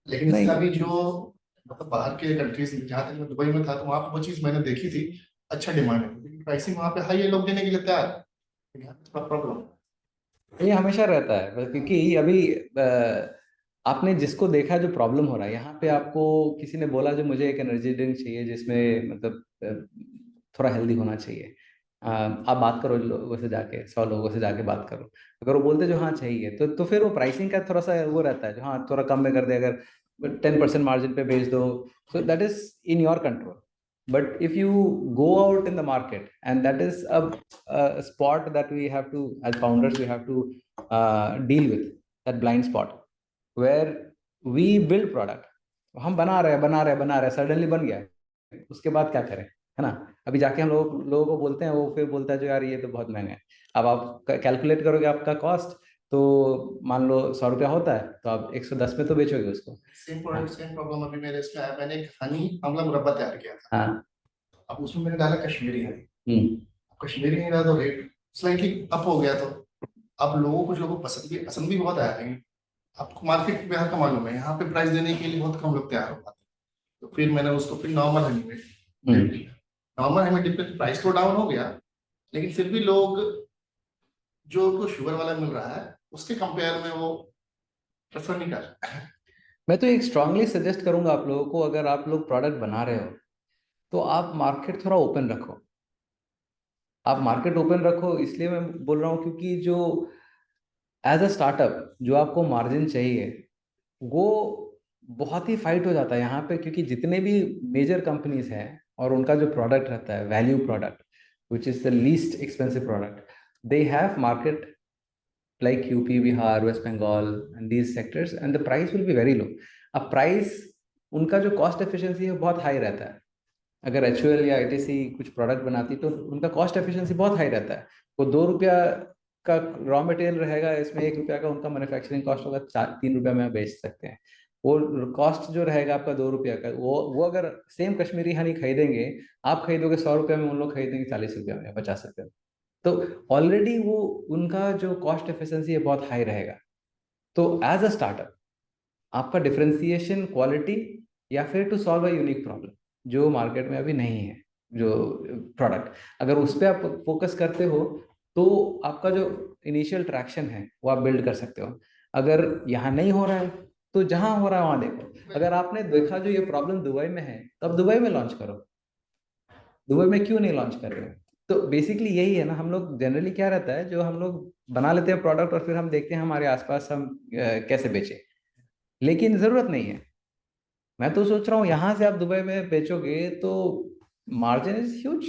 लेकिन नहीं, इसका भी जो मतलब बाहर के कंट्रीज, जहाँ तक मैं दुबई में था, तो वहाँ पे वो चीज मैंने देखी थी, अच्छा डिमांड है, लेकिन प्राइसिंग वहाँ पे हाई है, लोग देने के लिए तैयार है, लेकिन यहाँ पे थोड़ा प्रॉब्लम। ये हमेशा रहता है, क्योंकि अभी आपने जिसको देखा जो प्रॉब्लम हो रहा है, यहाँ पे आपको किसी ने बोला जो मुझे एक एनर्जी ड्रिंक चाहिए जिसमें मतलब थोड़ा हेल्दी होना चाहिए, आप बात करो लोगों से जाके, 100 लोगों से जाके बात करो, अगर वो बोलते जो हाँ चाहिए तो फिर वो प्राइसिंग का थोड़ा सा वो रहता है जो हाँ थोड़ा कम में कर दे, अगर 10% मार्जिन पे बेच दो, so that is in your control. But if you go out in the market, and that is a spot that we have to, as founders, we have to deal with that blind spot where we build product. हम बना रहे suddenly बन गया, उसके बाद क्या करें, है ना. अभी जाके हम लोगों को बोलते हैं, वो फिर बोलता है जो यार ये तो बहुत महंगा है. अब आप कैलकुलेट करोगे आपका कॉस्ट, तो मान लो 100 रुपया होता है, तो आप 110 में तो बेचोगे उसको. सेम प्रोडक्ट सेम प्रॉब्लम अभी मेरे इसमें आया, मैंने एक हनी आंवला मुरब्बा तैयार किया था. हाँ. अब उसमें मैंने डाला कश्मीरी हनी. कश्मीरी हनी डाला तो रेट स्लाइटली अप हो गया. तो अब कुछ लोगों को पसंद भी बहुत आया, लेकिन आपको मार्केट बिहार का मालूम है, यहाँ पे प्राइस देने के लिए बहुत कम लोग तैयार हो पाते. तो फिर मैंने उसको फिर नॉर्मल हनी में डिप किया. नॉर्मल हनी में डिप करके प्राइस तो डाउन हो गया, लेकिन फिर भी लोग जो उनको शुगर वाला मिल रहा है उसके कंपेयर में वो प्रेफर नहीं कर रहे. मैं तो एक स्ट्रांगली सजेस्ट करूंगा आप लोगों को, अगर आप लोग प्रोडक्ट बना रहे हो तो आप मार्केट थोड़ा ओपन रखो. आप मार्केट ओपन रखो इसलिए मैं बोल रहा हूँ क्योंकि जो एज अ स्टार्टअप जो आपको मार्जिन चाहिए वो बहुत ही फाइट हो जाता है यहाँ पे, क्योंकि जितने भी मेजर कंपनीज हैं और उनका जो प्रोडक्ट रहता है value product which is the least expensive product, they have market like UP, Bihar, West Bengal and these sectors, and the price will be very low. अब प्राइस उनका जो कॉस्ट एफिशिएंसी है बहुत हाई रहता है. अगर HUL या ITC कुछ प्रोडक्ट बनाती तो उनका कॉस्ट एफिशिएंसी बहुत हाई रहता है. वो 2 रुपया का रॉ मटेरियल रहेगा, इसमें 1 रुपया का उनका मैन्युफैक्चरिंग कॉस्ट होगा, 3 रुपया में बेच सकते हैं. वो कॉस्ट जो रहेगा आपका 2 रुपया का, वो अगर सेम कश्मीरी हनी खरीदेंगे, आप खरीदोगे 100 रुपया में, उन लोग खरीदेंगे 40 रुपया में, 50 रुपया में. तो ऑलरेडी वो उनका जो कॉस्ट एफिशिएंसी है बहुत हाई रहेगा. तो एज अ स्टार्टअप आपका डिफरेंशिएशन क्वालिटी या फिर to solve a unique problem जो मार्केट में अभी नहीं है, जो प्रोडक्ट, अगर उस पर आप फोकस करते हो तो आपका जो इनिशियल ट्रैक्शन है वो आप बिल्ड कर सकते हो. अगर यहाँ नहीं हो रहा है तो जहाँ हो रहा है वहाँ देखो. अगर आपने देखा जो ये प्रॉब्लम दुबई में है, तो आप दुबई में लॉन्च करो. दुबई में क्यों नहीं लॉन्च कर रहे हो? तो बेसिकली यही है ना, हम लोग जनरली क्या रहता है, जो हम लोग बना लेते हैं प्रोडक्ट और फिर हम देखते हैं हमारे आसपास हम कैसे बेचे, लेकिन जरूरत नहीं है. मैं तो सोच रहा हूँ यहाँ से आप दुबई में बेचोगे तो मार्जिन इज ह्यूज.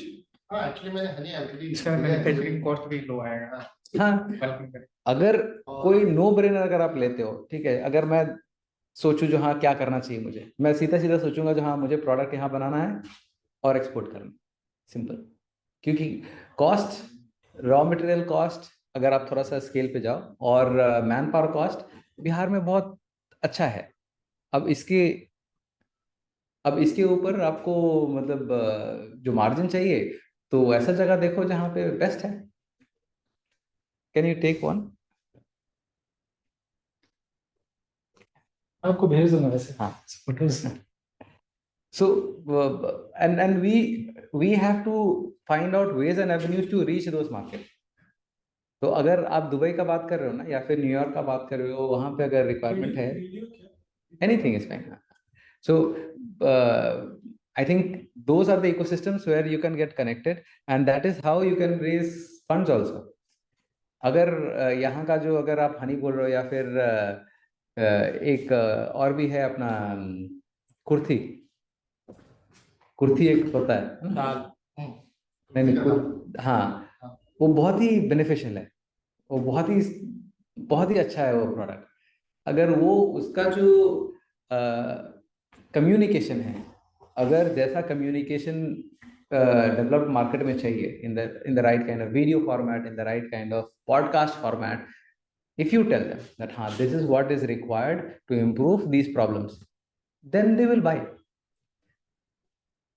हाँ, एक्चुअली मैंने हनी एक्चुअली इसका मैन्युफैक्चरिंग कॉस्ट भी लो आएगा. हाँ, अगर कोई नो ब्रेनर अगर आप लेते हो, ठीक है, अगर मैं सोचूं जो हाँ क्या करना चाहिए मुझे, मैं सीधा सीधा सोचूंगा जो हाँ मुझे प्रोडक्ट यहाँ बनाना है और एक्सपोर्ट करना, सिंपल. क्योंकि कॉस्ट, रॉ मटेरियल कॉस्ट, अगर आप थोड़ा सा स्केल पे जाओ, और मैन पावर कॉस्ट बिहार में बहुत अच्छा है. अब इसके ऊपर आपको मतलब जो मार्जिन चाहिए, तो ऐसा जगह देखो जहाँ पे बेस्ट है. Can you take one? आपको भेज दूंगा वैसे. हाँ, photos. so and we have to find out ways and avenues to reach those markets. तो अगर आप दुबई का बात कर रहे हो ना, या फिर न्यूयॉर्क का बात कर रहे हो, वहां पे अगर रिक्वायरमेंट है, anything is fine. So I think those are the ecosystems where you can get connected, and that is how you can raise funds also. अगर यहाँ का जो, अगर आप हनी बोल रहे हो या फिर एक और भी है अपना कुर्थी एक होता है दाल. नहीं, हाँ, वो बहुत ही बेनिफिशियल है, वो बहुत ही अच्छा है वो प्रोडक्ट. अगर वो उसका जो कम्युनिकेशन है, अगर जैसा कम्युनिकेशन डेवलप्ड मार्केट में चाहिए, in the right kind of video format, in the right kind of podcast format, if you tell them that this is what is required to improve these problems, then they will buy.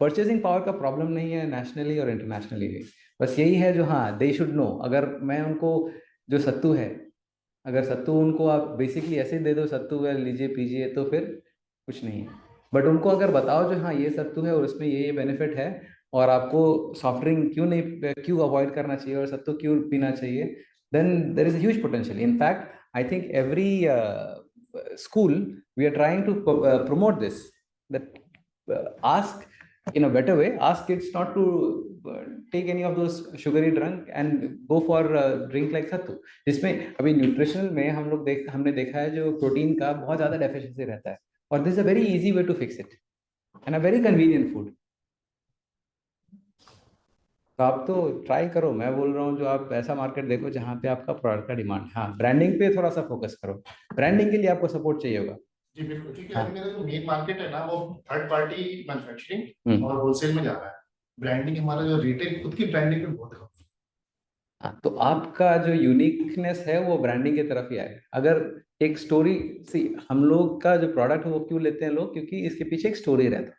Purchasing power का problem नहीं है nationally और internationally भी, बस यही है जो हाँ दे शुड नो. अगर मैं उनको जो सत्तू है, अगर सत्तू उनको आप बेसिकली ऐसे दे दो, सत्तू लीजिए पीजिए, तो फिर कुछ नहीं है. बट उनको अगर बताओ जो हाँ ये सत्तू है और उसमें ये बेनिफिट है, और आपको सॉफ्ट ड्रिंक क्यों अवॉइड करना चाहिए और सत्तू क्यों पीना चाहिए, then there is a huge potential. In fact, I think every school, we are trying to promote this, that ask in a better way, ask kids not to take any of those sugary drink and go for drink like sattu, जिसमें अभी nutritional में हमने देखा है जो protein का बहुत ज्यादा डेफिशिएंसी रहता है, और this is a very easy way to fix it and a very convenient food. तो आप तो ट्राई करो, मैं बोल रहा हूँ जो आप ऐसा मार्केट देखो जहाँ पे आपका प्रोडक्ट का डिमांड, हाँ ब्रांडिंग पे थोड़ा सा फोकस करो, ब्रांडिंग के लिए आपको सपोर्ट चाहिए होगा। जी बिल्कुल, क्योंकि हाँ। अभी मेरा जो मेन मार्केट है ना वो थर्ड पार्टी मैन्युफैक्चरिंग और होलसेल में जा रहा है। ब्रांडिंग हमारा जो रिटेल खुद की ब्रांडिंग में बहुत है। हाँ, तो आपका जो यूनिकनेस है वो ब्रांडिंग की तरफ ही आएगा। अगर एक स्टोरी, सी हम लोग का जो प्रोडक्ट है वो क्यों लेते हैं लोग, क्योंकि इसके पीछे एक स्टोरी रहता है।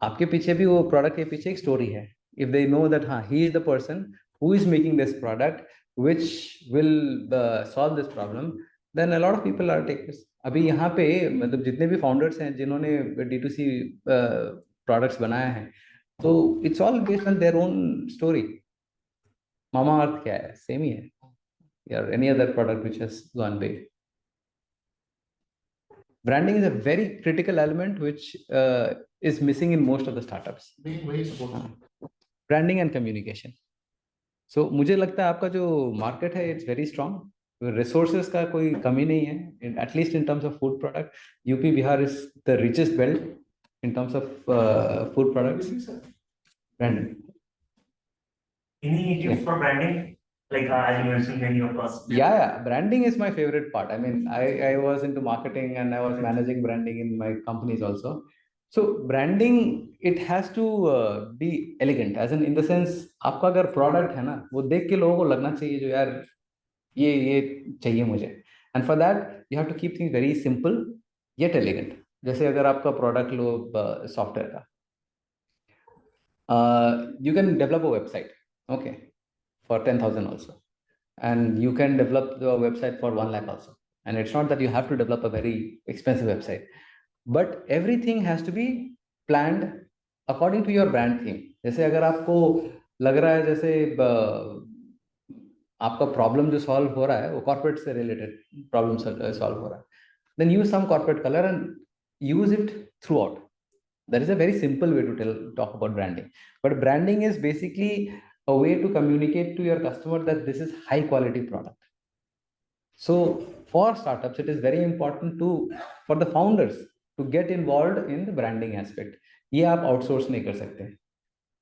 आपके पीछे भी वो प्रोडक्ट के पीछे एक स्टोरी है। इफ दे नो दैट हाँ he is the person who is making this product which will solve this problem, then a lot of people are takers. अभी यहाँ पे मतलब जितने भी फाउंडर्स हैं जिन्होंने D2C प्रोडक्ट्स बनाए हैं, तो it's all based on their own story. Mamaearth क्या है, सेम ही है, या any other product which has gone big. Branding is a very critical element which is missing in most of the startups. Branding and communication. So मुझे लगता है आपका जो मार्केट है इट्स वेरी स्ट्रॉन्ग, रिसोर्सेज का कोई कमी नहीं है, at least in terms of food product. UP Bihar is the richest belt in terms of food products. Branding, Any tips for branding? Like as you mentioned, many of us. Yeah, branding is my favorite part. I mean, I was into marketing and I was managing branding in my companies also. So branding, it has to be elegant, as in the sense आपका अगर product है ना वो देख के लोगों को लगना चाहिए जो यार ये चाहिए मुझे। And for that you have to keep things very simple yet elegant. जैसे अगर आपका product लो सॉफ्टवेयर का, you can develop a website, okay, for 10,000 also. And you can develop the website for 1 lakh also. And it's not that you have to develop a very expensive website, but everything has to be planned according to your brand theme. जैसे अगर आपको लग रहा है जैसे आपका problem जो solve हो रहा है वो कॉर्पोरेट से रिलेटेड प्रॉब्लम सॉल्व हो रहा है, then use some corporate color and use it throughout. That is a very simple way to talk about branding. But branding is basically a way to communicate to your customer that this is high quality product. So for startups, it is very important for the founders to get involved in the branding aspect. ये आप outsource नहीं कर सकते।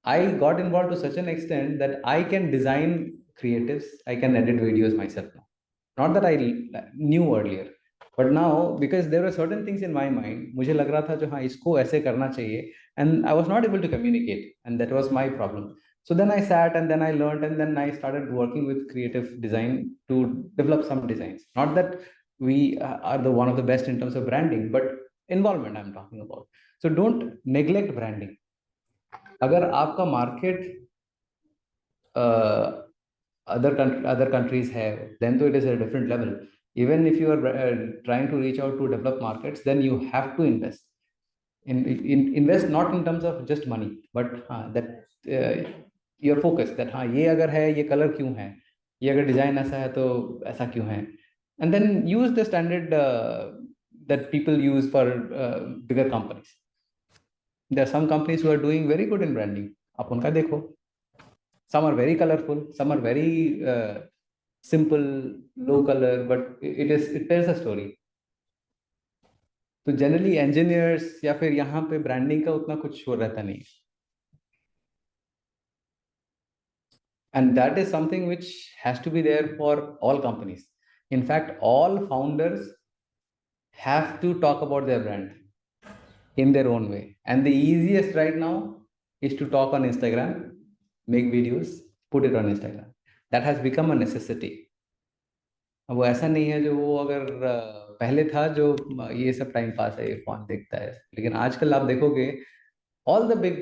I got involved to such an extent that I can design creatives, I can edit videos myself now. Not that I knew earlier, but now because there were certain things in my mind, मुझे लग रहा था जो हाँ इसको ऐसे करना चाहिए, and I was not able to communicate, and that was my problem. So then I sat and then I learned and then I started working with creative design to develop some designs. Not that we are the one of the best in terms of branding, but involvement I'm talking about. So don't neglect branding. अगर आपका market other countries have, then though it is a different level. Even if you are trying to reach out to developed markets, then you have to invest. Invest not in terms of just money, but that your focus that हाँ ये अगर है ये colour क्यों है, ये अगर design ऐसा है तो ऐसा क्यों है, and then use the standard that people use for bigger companies. There are some companies who are doing very good in branding. आप उनका देखो. Some are very colorful, some are very simple, low color, but it tells a story. तो generally engineers या फिर यहाँ पे branding का उतना कुछ शोर रहता नहीं। And that is something which has to be there for all companies. In fact, all founders have to talk about their brand in their own way. And the easiest right now is to talk on Instagram, make videos, put it on Instagram. That has become a necessity. अब वो ऐसा नहीं है जो वो अगर पहले था जो ये सब टाइम पास है, ये फोन देखता है, लेकिन आजकल आप देखोगे all the big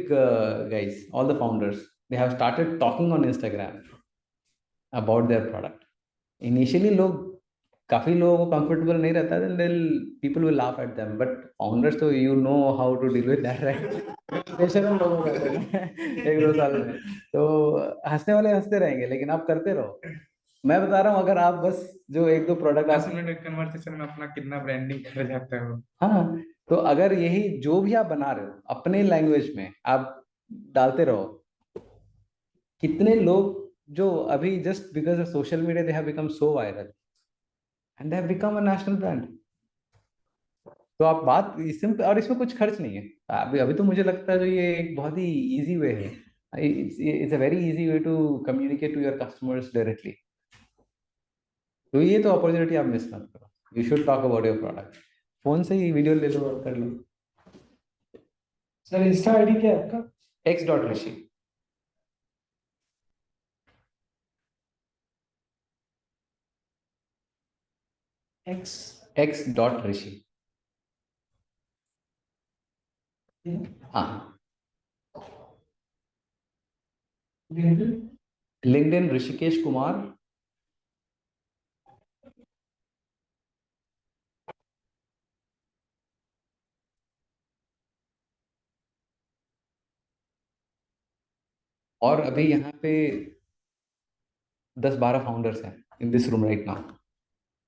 guys, all the founders, they have started talking on Instagram about their product. Initially काफी लोगों को comfortable नहीं रहता, then people will laugh at them, but founders तो you know how to deal with that, right? बेशरम लोगों का 1-2 साल में तो हंसने वाले हंसते रहेंगे, लेकिन आप करते रहो, मैं बता रहा हूँ, अगर आप बस जो एक दो प्रोडक्ट 10 मिनट कन्वर्सेशन में अपना कितना ब्रांडिंग कर जाता है वो। हाँ, तो अगर यही जो भी आप बना रहे हो अपने लैंग्वेज में आप डालते रहो, कितने लोग जो अभी just because of social media they have become so viral and they have become a national brand. तो आप बात इसमें, और इसमें कुछ खर्च नहीं है। अभी अभी तो मुझे लगता है जो ये एक बहुत ही इजी वे है, it's a very easy way to communicate to your customers directly. तो ये तो अपॉर्चुनिटी आप मिस मत करो, you should talk about your product. Phone से ही वीडियो ले लो और कर लो। सर इंस्टा आईडी क्या है आपका? x.rishi। x.rishi। हाँ, लिंक्डइन ऋषिकेश कुमार। और अभी यहाँ पे 10-12 फाउंडर्स हैं in this room right now.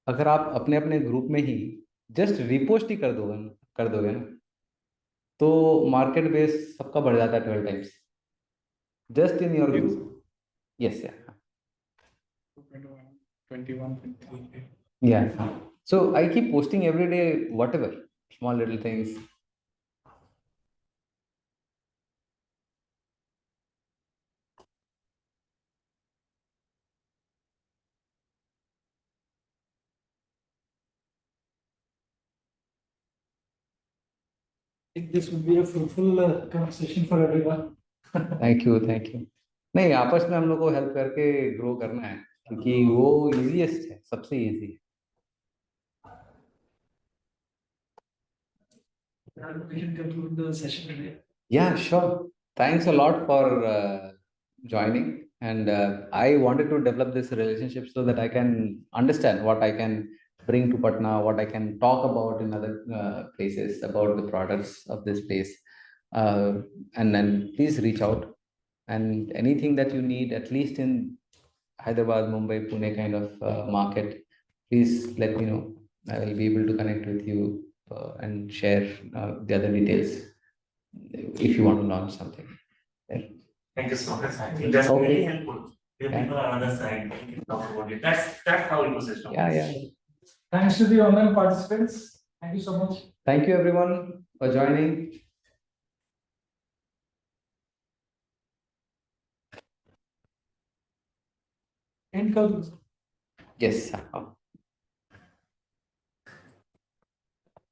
अगर आप अपने अपने ग्रुप में ही जस्ट रिपोस्ट ही कर दोगे ना, तो मार्केट बेस सबका बढ़ जाता है 12 times just in your group. Yes, 21.3. yeah. So I keep posting every day, whatever small little things. think this will be a fruitful conversation for everyone. Thank you, thank you. नहीं, आपस में हम लोग को हेल्प करके grow करना है, क्योंकि वो इजीएस्ट है, सबसे easy. We can conclude the session today. Yeah, sure. Thanks a lot for joining. And I wanted to develop this relationship so that I can understand what I can bring to Patna, what I can talk about in other places about the products of this place. And then please reach out. And anything that you need, at least in Hyderabad, Mumbai, Pune kind of market, please let me know. I will be able to connect with you and share the other details if you want to launch something. Yeah. Thank you so much. I think that's Okay. very helpful. If people are on the side, we can talk about it. That's how ecosystem. Yeah, yeah. Thanks to the online participants. Thank you so much. Thank you everyone for joining. End call. Yes.